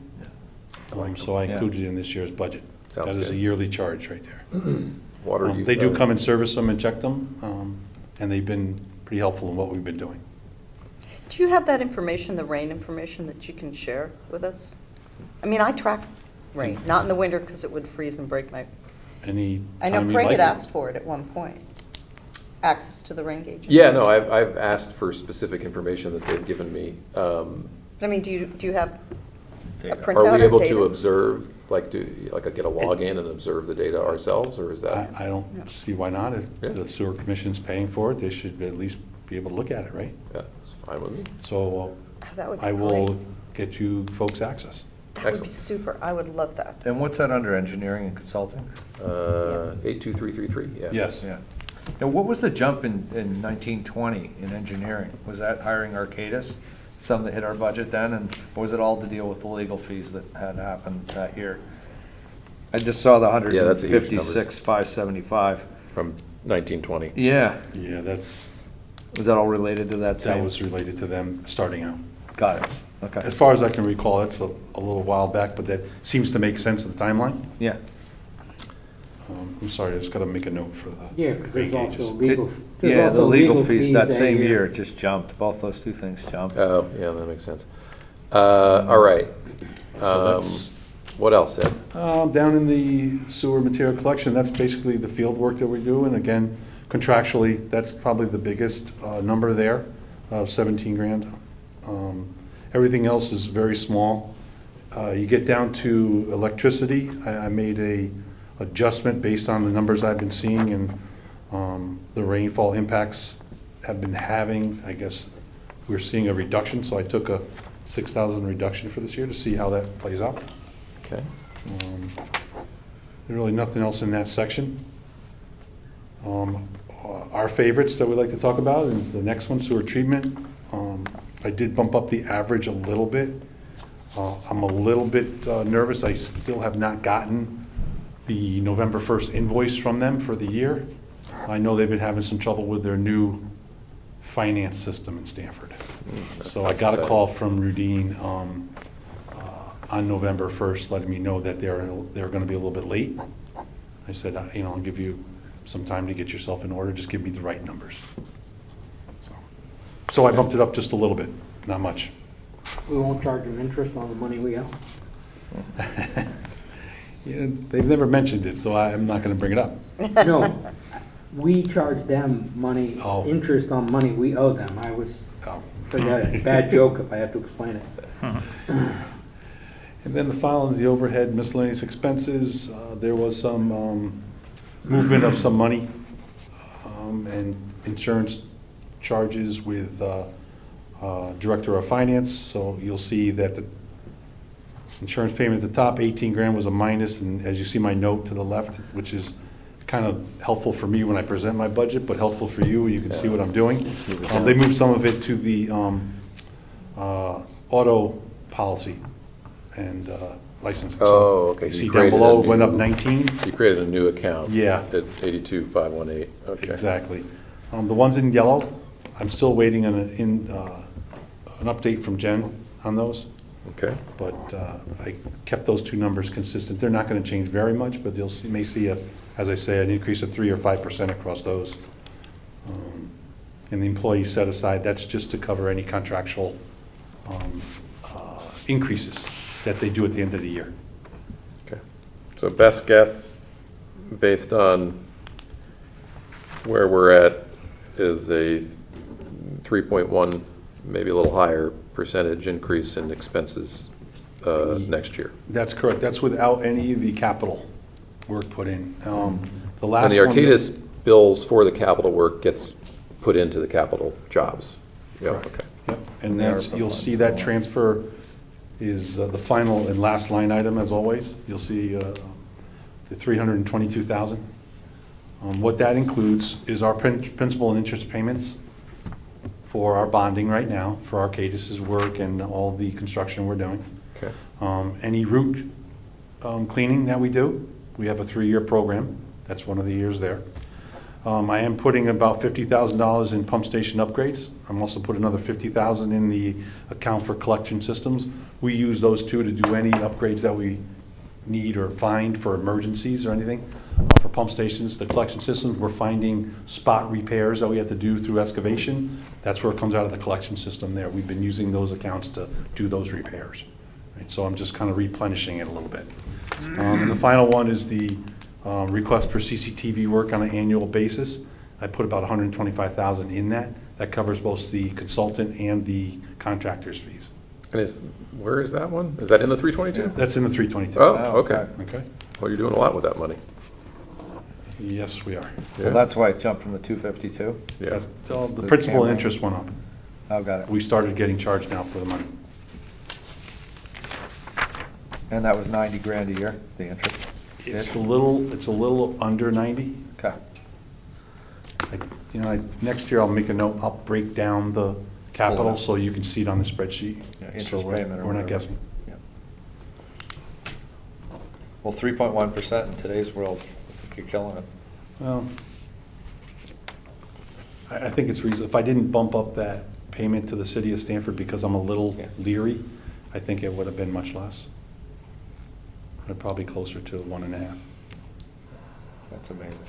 so I included it in this year's budget. Sounds That is a good. yearly charge right there. Water. They do come and service them and check them, and they've been pretty helpful in what we've been doing. Do you have that information, the rain information, that you can share with us? I mean, I track rain, not in the winter because it would freeze and break my, Any I know time you'd Craig like had it. asked for it at one point, access to the rain gauge. Yeah, no, I've asked for specific information that they've given me. But I mean, do you have a printout Are we of able data? to observe, like, get a login and observe the data ourselves, or is that? I don't see why not. If Yeah. the sewer commission's paying for it, they should at least be able to look at it, right? Yeah, it's fine with me. So Oh, that would be I will great. get you folks access. That would be Excellent. super. I would love that. And what's that under, engineering and consulting? 82333, yeah. Yes. Yeah. Now, what was the jump in 1920 in engineering? Was that hiring Arcadis? Some that hit our budget then, and or was it all to deal with the legal fees that had happened that year? I just saw the Yeah, that's a huge number. 156,575. From 1920. Yeah, Yeah, was was that all related to that same? related to them starting out. Got it, okay. As far as I can recall, it's a little while back, but that seems to make sense of the timeline. Yeah. I'm sorry, I just gotta make a note for the. Yeah, because there's rain also gauges. legal, there's Yeah, the also legal fees, that that same year, it just jumped. Both those two things jumped. Oh, yeah, that makes sense. All right. So that's- What else, Ed? Down in the sewer material collection, that's basically the field work that we do, and again, contractually, that's probably the biggest number there, of 17 grand. Everything else is very small. You get down to electricity, I made a adjustment based on the numbers I've been seeing and the rainfall impacts have been having. I guess we're seeing a reduction, so I took a 6,000 reduction for this year to see how that plays out. Okay. There's really nothing else in that section. Our favorites that we like to talk about is the next one, sewer treatment. I did bump up the average a little bit. I'm a little bit nervous. I still have not gotten the November 1st invoice from them for the year. I know they've been having some trouble with their new finance system in Stanford. That So I sounds got a exciting. call from Rudine on November 1st, letting me know that they're going to be a little bit late. I said, I'll give you some time to get yourself in order, just give me the right numbers. So I bumped it up just a little bit, not much. We won't charge them interest on the money we owe. Yeah, they've never mentioned it, so I'm not going to bring it up. No, we charge them money, Oh. interest on money we owe them. I was, Oh. forget it, bad joke if I have to explain it. And then the final is the overhead miscellaneous expenses. There was some movement of some money and insurance charges with Director of Finance. So you'll see that the insurance payment at the top, 18 grand was a minus, and as you see my note to the left, which is kind of helpful for me when I present my budget, but helpful for you, you can see what I'm doing. They moved some of it to the auto policy and licensing. So Oh, okay. You You see down created a below, it went up new- 19. You created a new account. Yeah. At 82,518, okay. Exactly. The ones in yellow, I'm still waiting on an update from Jen on those, Okay, but I kept those two numbers consistent. They're not going to change very much, but you may see, as I say, an increase of 3 or 5% across those. And the employee set aside, that's just to cover any contractual increases that they do at the end of the year. okay. So best guess, based on where we're at, is a 3.1, maybe a little higher percentage increase in expenses next year. That's correct. That's without any of the capital work put in. The last And the one- Arcadis bills for the capital work gets put into the capital jobs. Yeah, Correct. okay. Yep, and The that's, ARPA you'll funds see and that all. transfer is the final and last line item, as always. You'll see the 322,000. What that includes is our principal and interest payments for our bonding right now, for Arcadis's work and all the construction we're doing. Okay. Any route cleaning that we do, we have a 3-year program. That's one of the years there. I am putting about $50,000 in pump station upgrades. I'm also putting another $50,000 in the account for collection systems. We use those two to do any upgrades that we need or find for emergencies or anything. For pump stations, the collection systems, we're finding spot repairs that we have to do through excavation. That's where it comes out of the collection system there. We've been using those accounts to do those repairs. Right, so I'm just kind of replenishing it a little bit. And the final one is the request for CCTV work on an annual basis. I put about $125,000 in that. That covers both the consultant and the contractor's fees. And where is that one? Is that in the 322? That's in the 322. Oh, okay. Okay. Well, you're doing a lot with that money. Yes, we are. Yeah. Well, that's why it jumped from the 252. Yeah. The the principal camera. interest went up. Oh, got it. We started getting charged now for the money. And that was 90 grand a year, the interest? It's a little under 90. Okay. Next year I'll make a note, I'll break down the capital Hold on. so you can see it on the spreadsheet. Yeah, So interest we're- payment or We're not whatever. guessing. Yeah. Well, 3.1% in today's world, I think you're killing it. Well, I think it's reasonable. If I didn't bump up that payment to the city of Stamford because I'm a little Yeah. leery, I think it would have been much less. Probably closer to 1.5. That's amazing.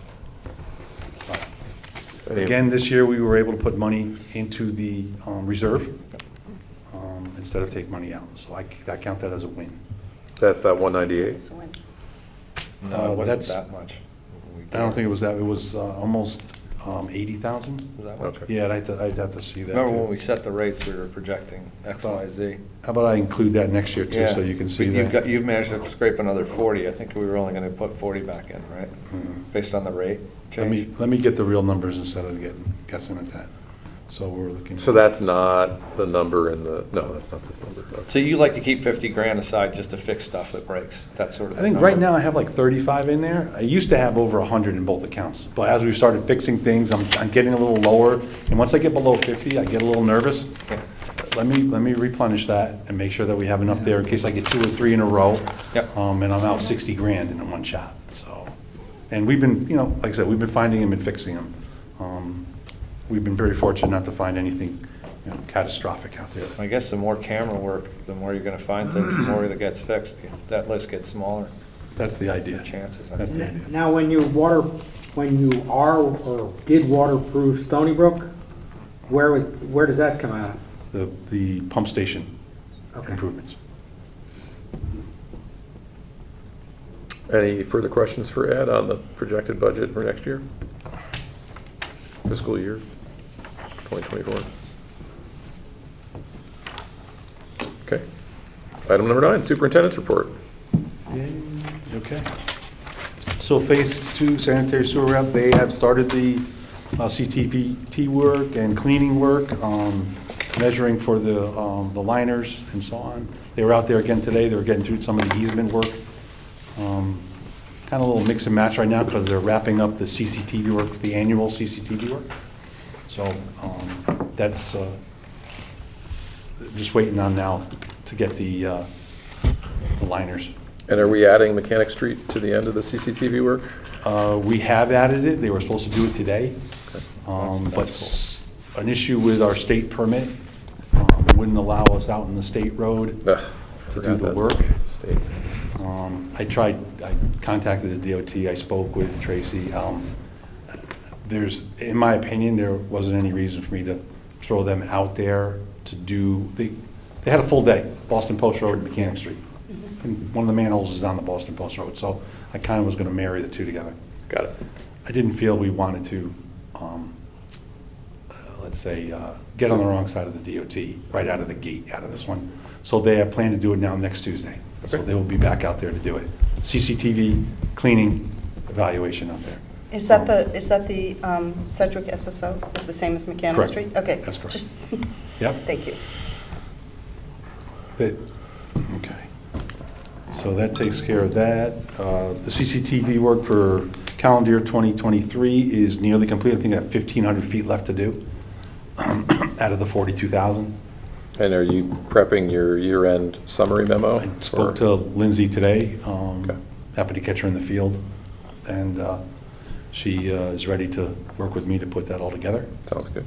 Again, this year, we were able to put money into the reserve instead of take money out. So I count that as a win. That's that 198? It's a win. No, it wasn't that's- that much. I don't think it was that, it was almost 80,000. Was that much? Okay. Yeah, I'd have to see that. Remember when too. we set the rates, we were projecting X, Y, Z? How about I include that next year too, so you can see that? You've managed to scrape another 40. I think we were only gonna put 40 back in, right? Mhm. Based on the rate Let change? me get the real numbers instead of guessing at that. So we're looking. So that's not the number in the, no, that's not this number. Okay. So you like to keep 50 grand aside just to fix stuff that breaks, that sort of I thing? think right now I have like 35 in there. I used to have over 100 in both accounts. But as we started fixing things, I'm getting a little lower. And once I get below 50, I get a little nervous. Yeah. Let me replenish that and make sure that we have enough there in case I get 2 or 3 in a row. Yep. And I'm out 60 grand in one shot, so. And we've been, like I said, we've been finding them and fixing them. We've been very fortunate not to find anything, catastrophic out there. I guess the more camera work, the more you're gonna find things, the more that gets fixed. That list gets smaller, That's the idea. your chances. That's the idea. Now, when you are or did waterproof Stony Brook, where does that come out of? The pump station Okay. improvements. Any further questions for Ed on the projected budget for next year? Fiscal year 2024? Okay. Item number 9, superintendent's report. Okay. So Phase 2 sanitary sewer rep, they have started the CTVT work and cleaning work, measuring for the liners and so on. They were out there again today. They were getting through some of the easement work. kind of a little mix and match right now because they're wrapping up the CCTV work, the annual CCTV work. So that's just waiting on now to get the liners. And are we adding Mechanic Street to the end of the CCTV work? We have added it. They were supposed to do it today. But an issue with our state permit wouldn't allow us out in the state road to do the work. State. I contacted the DOT, I spoke with Tracy. In my opinion, there wasn't any reason for me to throw them out there to do, they had a full day, Boston Post Road and Mechanic Street. And one of the manholes is on the Boston Post Road, so I kind of was going to marry the two together. Got it. I didn't feel we wanted to, let's say, get on the wrong side of the DOT right out of the gate, out of this one. So they have planned to do it now next Tuesday. So they will be back out there to do it. CCTV, cleaning, evaluation out there. Is that the Sedgwick SSO? Is the same as Mechanic Correct. Street? Okay. That's correct. Just- Yep. Thank you. Okay. So that takes care of that. The CCTV work for calendar year 2023 is nearly complete. I think I have 1,500 feet left to do out of the 42,000. And are you prepping your year-end summary memo? I spoke to Lindsay today. Okay. Happy to catch her in the field. And she is ready to work with me to put that all together. Sounds good.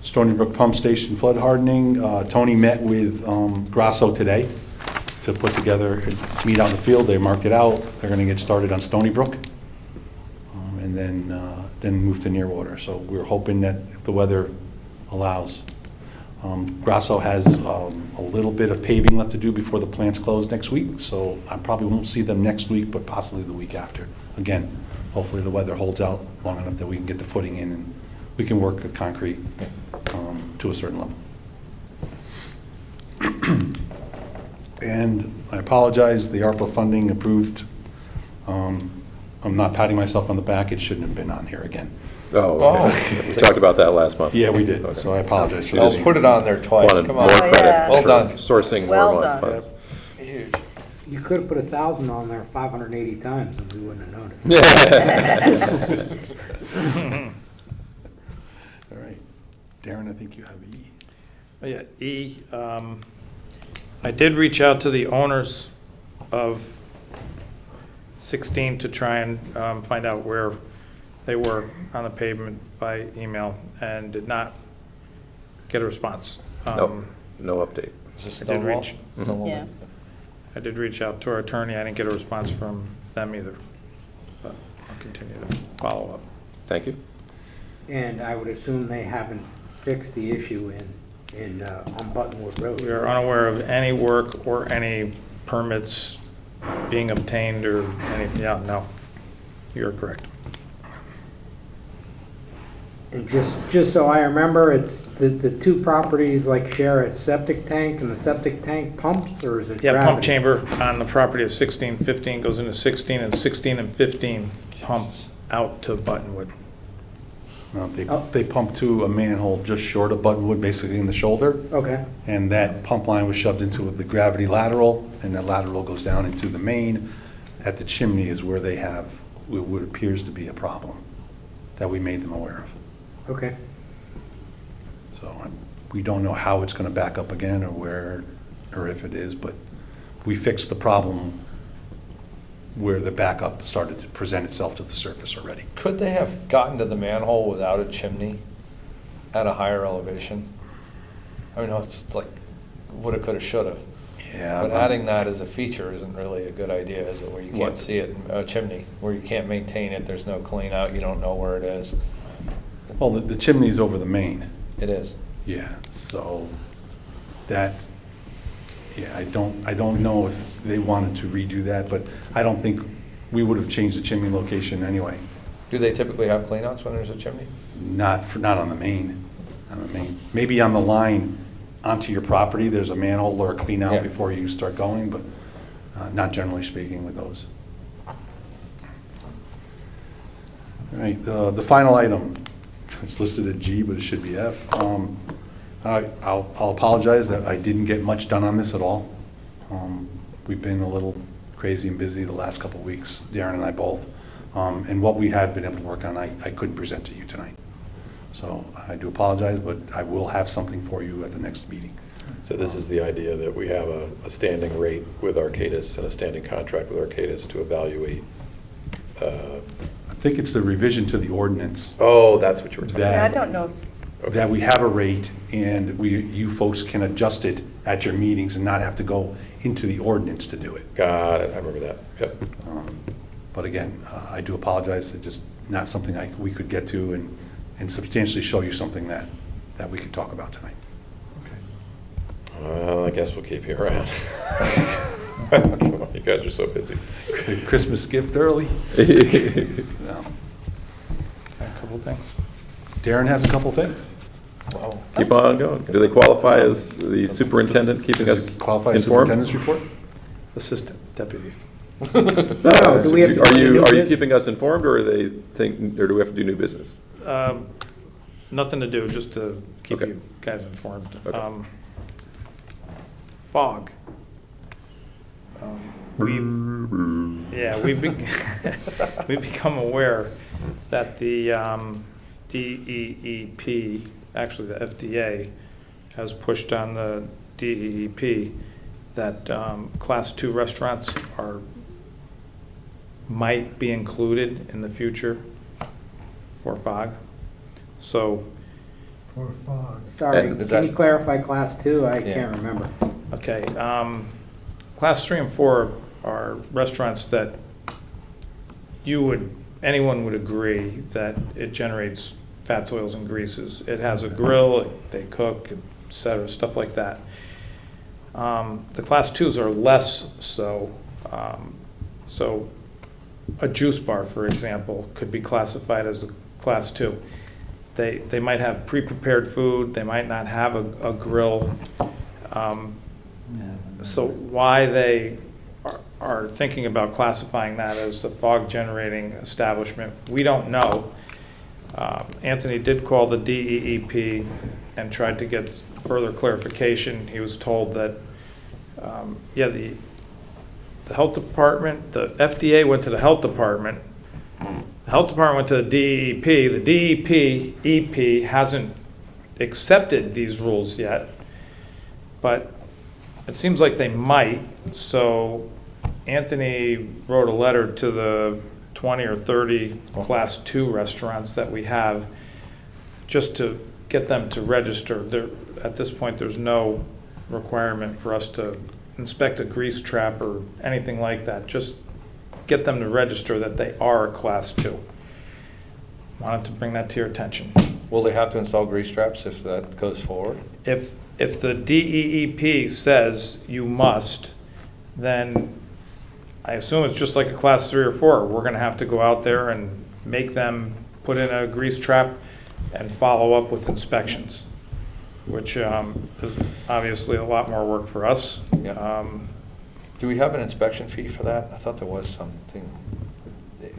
Stony Brook Pump Station flood hardening. Tony met with Grasso today to put together, meet out in the field. They marked it out. They're going to get started on Stony Brook. And then move to Nearwater. So we're hoping that if the weather allows. Grasso has a little bit of paving left to do before the plants close next week. So I probably won't see them next week, but possibly the week after. Again, hopefully the weather holds out long enough that we can get the footing in and we can work with concrete to a certain level. And I apologize, the ARPA funding approved. I'm not patting myself on the back, it shouldn't have been on here again. Oh, okay. We talked about that last month. Yeah, we did, so I apologize for I'll this. put it on there twice, Wanted come more on. Oh, yeah. credit Well for done. sourcing Well more done. funds. Huge. You could have put 1,000 on there 580 times and we wouldn't have noticed. All right, Darren, I think you have E. Oh, yeah, E, I did reach out to the owners of 16 to try and find out where they were on the pavement by email and did not get a response. No, no update. Is this I did Stonewall? reach. Stonewall? Yeah. I did reach out to our attorney. I didn't get a response from them either. But I'll continue to follow up. Thank you. And I would assume they haven't fixed the issue on Buttonwood Road. We are unaware of any work or any permits being obtained or anything. Yeah, no, you're correct. And just so I remember, it's the two properties like share a septic tank and the septic tank pumps, or is it Yeah, pump gravity? chamber on the property of 1615 goes into 16, and 16 and 15 pump out to Buttonwood. They pumped to a manhole just short of Buttonwood, basically in the shoulder. Okay, And that pump line was shoved into the gravity lateral, and that lateral goes down into the main. At the chimney is where they have what appears to be a problem that we made them aware of. okay. So we don't know how it's going to back up again or where, or if it is, but we fixed the problem where the backup started to present itself to the surface already. Could they have gotten to the manhole without a chimney at a higher elevation? I mean, it's like woulda, coulda, shoulda. Yeah. But adding that as a feature isn't really a good idea, is it, where you What? can't see it, a chimney, where you can't maintain it, there's no clean out, you don't know where it is. Well, the chimney's over the main. It is. Yeah, so that, yeah, I don't know if they wanted to redo that, but I don't think we would have changed the chimney location anyway. Do they typically have cleanouts when there's a chimney? Not on the main, Maybe on the line onto your property, there's a manhole or a clean out Yeah. before you start going, but not generally speaking with those. All right, the final item, it's listed at G, but it should be F. I'll apologize that I didn't get much done on this at all. We've been a little crazy and busy the last couple of weeks, Darren and I both. And what we have been able to work on, I couldn't present to you tonight. So I do apologize, but I will have something for you at the next meeting. So this is the idea that we have a standing rate with Arcadis and a standing contract with Arcadis to evaluate. I think it's the revision to the ordinance. Oh, that's what you were talking That- Yeah, I about. don't know. That we have a rate and you folks can adjust it at your meetings and not have to go into the ordinance to do it. Got it, I remember that, yep. But again, I do apologize, it's just not something we could get to and substantially show you something that we could talk about tonight. Well, I guess we'll keep you around. You guys are so busy. Christmas gift early? No. A couple things. Darren has a couple things. Keep on going. Do they qualify as the superintendent keeping Does us it qualify as informed? superintendent's report? Assistant deputy. No, do we have to Are do you new business? keeping us informed, or do we have to do new business? Nothing to do, just to keep Okay. you guys informed. Okay. Fog. We've become aware that the DEEP, actually the FDA, has pushed on the DEEP that Class 2 restaurants might be included in the future for fog. So, Sorry, And is can that- you clarify class 2? I can't remember. okay, Class 3 and 4 are restaurants that anyone would agree that it generates fats, oils, and greases. It has a grill, they cook, et cetera, stuff like that. The Class 2s are less so. So a juice bar, for example, could be classified as a Class 2. They might have pre-prepared food, they might not have a grill. So why they are thinking about classifying that as a fog-generating establishment, we don't know. Anthony did call the DEEP and tried to get further clarification. He was told that, the health department, the FDA went to the health department. The health department went to the DEP. The DEP hasn't accepted these rules yet, but it seems like they might. So Anthony wrote a letter to the 20 or 30 Class 2 restaurants that we have just to get them to register. At this point, there's no requirement for us to inspect a grease trap or anything like that. Just get them to register that they are Class 2. Wanted to bring that to your attention. Will they have to install grease traps if that goes forward? If the DEEP says you must, then I assume it's just like a Class 3 or 4. We're going to have to go out there and make them put in a grease trap and follow up with inspections, which is obviously a lot more work for us. Yeah. Do we have an inspection fee for that? I thought there was something.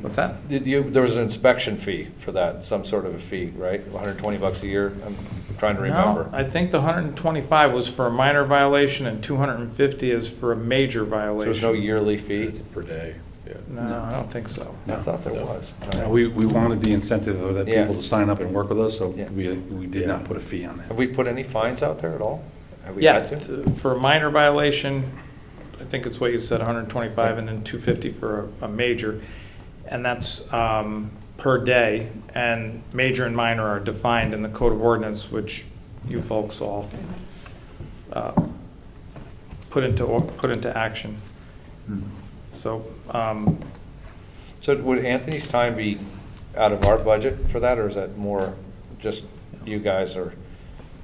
What's that? There was an inspection fee for that, some sort of a fee, right? $120 a year? I'm trying to remember. No, I think the 125 was for a minor violation and 250 is for a major So violation. there's no yearly fee? It's per day, yeah. No, I don't think so. I thought there was. We wanted the incentive of that Yeah. people to sign up and work with us, so Yeah. we did not put a fee on that. Have we put any fines out there at all? Have we Yeah, had to? for a minor violation, I think it's what you said, 125, and then 250 for a major. And that's per day, and major and minor are defined in the Code of Ordinance, which you folks all put into action. So, So would Anthony's time be out of our budget for that, or is that more just you guys or?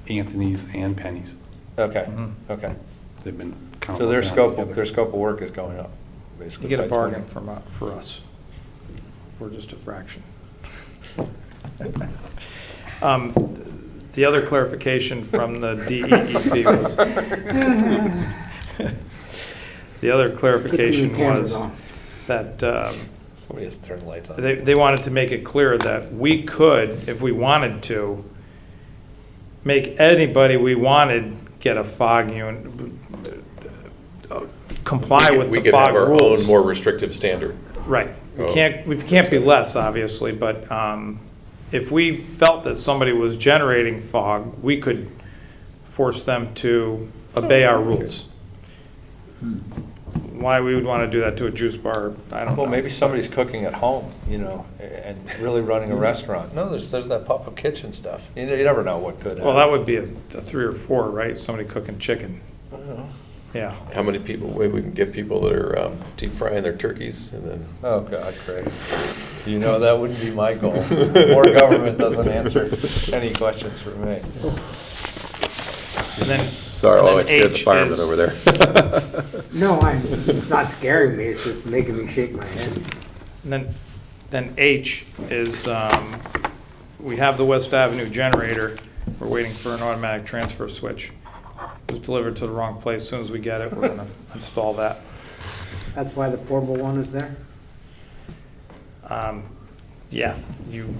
Anthony's and Penny's, Okay, Mhm. okay. they've been kind of. So their working on it scope, together. their scope of work is going up, basically. you get a by bargain 20. for us. We're just a fraction. The other clarification from the DEEP was, the other clarification cameras was on. that Somebody has to turn the lights on. they wanted to make it clear that we could, if we wanted to, make anybody we wanted get a fog unit, comply with We the could have fog our own rules. more restrictive standard. Right. Oh. We can't be less, obviously, but if we felt that somebody was generating fog, we could force them to obey our rules. Why we would want to do that to a juice bar, I don't know. Well, maybe somebody's cooking at home, you know, and really running a restaurant. No, there's that pop-up kitchen stuff. You never know what could happen. Well, that would be a 3 or 4, right? Somebody cooking chicken. Yeah. How many people, maybe we can get people that are deep frying their turkeys and then. Oh, God, Craig. You know that wouldn't be my goal. More government doesn't answer any questions for me. And then. Sorry, and oh, then I scared the H fireman is- over there. No, it's not scaring me, it's just making me shake my head. And then H is, we have the West Avenue generator. We're waiting for an automatic transfer switch. It was delivered to the wrong place. As soon as we get it, we're gonna install that. That's why the portable one is there? Yeah, you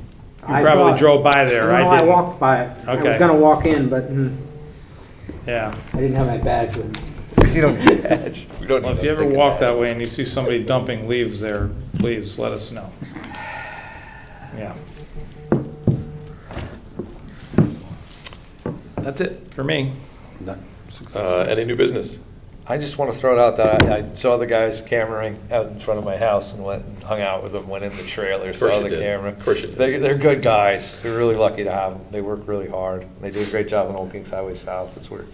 I saw probably it. drove by there. No, I I didn't. walked by it. I was Okay. gonna walk in, but Yeah. I didn't have my badge with me. You don't need edge. We don't Well, need if you us ever thinking walk that. that way and you see somebody dumping leaves there, please let us know. Yeah. That's it for me. Any new business? I just want to throw it out that I saw the guys cameraing out in front of my house and went and hung out with them, went in the trailer, Of course saw you the did. camera. Of course you did. They're good guys. We're really lucky to have them. They work really hard. They do a great job on Old Kings Highway South. That's where.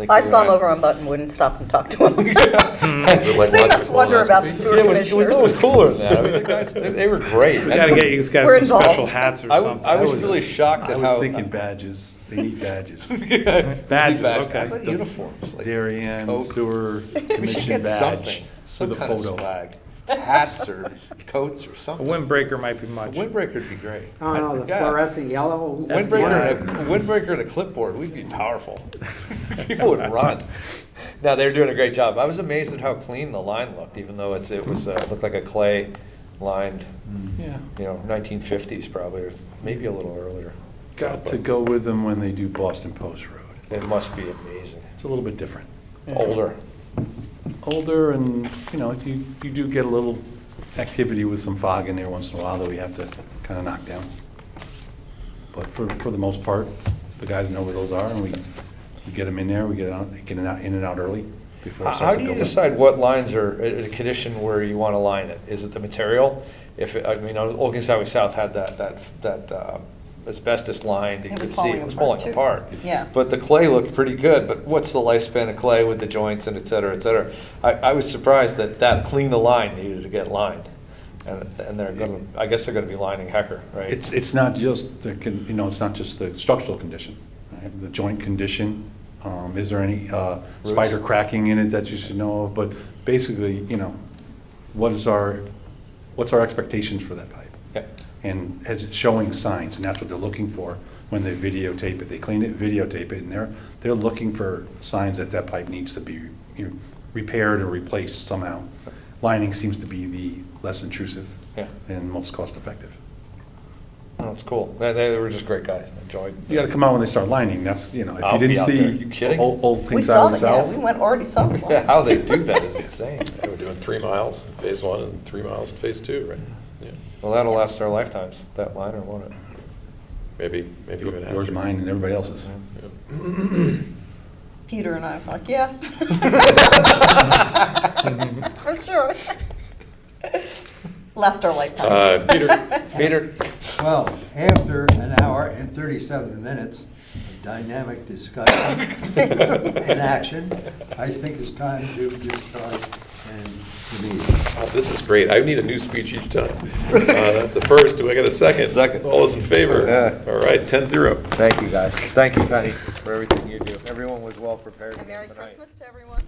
I saw him over on Buttonwood and stopped and talked to him. Is it like They logical must wonder about the colonoscopy? sewer It was commissioners. cooler than that. I mean, the guys, they were great. We gotta get you guys We're some special involved. hats or I something. was really shocked I at was how. thinking badges. They need badges. Badges, How okay. about uniforms? Like Darien Coke. Sewer we should Commission get badge something. Some with a kind of photo. swag. Hats or coats or A something. windbreaker might be A much. windbreaker would be great. I don't know, the Yeah. fluorescent yellow. Windbreaker and a clipboard, we'd be powerful. People would run. No, they're doing a great job. I was amazed at how clean the line looked, even though it looked like a clay lined, Yeah. 1950s probably, or maybe a little earlier. Got to go with them when they do Boston Post Road. It must be amazing. It's a little bit different. Older. Older and, you do get a little activity with some fog in there once in a while that we have to kind of knock down. But for the most part, the guys know where those are and we get them in there, we get in and out early before it How starts do to you go. decide what lines are in a condition where you want to line it? Is it the material? Old Kings Highway South had that asbestos line that you It was could see. falling It was apart, falling too. apart. Yeah. But the clay looked pretty good, but what's the lifespan of clay with the joints and et cetera, et cetera? I was surprised that clean the line needed to get lined. And they're gonna, I guess they're gonna be lining Hecker, right? It's not just it's not just the structural condition, right? The joint condition. Is there any spider cracking in it that you should know of? But basically, what's our expectations for that pipe? Yeah. And is it showing signs? And that's what they're looking for when they videotape it. They clean it, videotape it, and they're looking for signs that pipe needs to be repaired or replaced somehow. Lining seems to be the less intrusive Yeah. and most cost effective. Oh, that's cool. They were just great guys. I enjoyed. You gotta come out when they start lining, that's, if I'll you be didn't out there. see You kidding? Old We Kings saw Highway it, yeah, we South. already saw the Yeah, line. how they do that is insane. Yeah, we're doing 3 miles in phase 1 and 3 miles in phase 2, right? Yeah. Well, that'll last our lifetimes, that liner, won't it? Maybe even Yours, after. mine, and everybody else's. Peter and I were like, yeah. For sure. Last our lifetime. Peter? Well, after an hour and 37 minutes of dynamic discussion and action, I think it's time to just start the meeting. Oh, this is great. I need a new speech each time. That's the first. Do I get a second? Second. All those in favor? Yeah. All right, 10-0. Thank you, guys. Thank you, Penny, for everything you do. Everyone was well prepared. And Merry tonight. Christmas to everyone.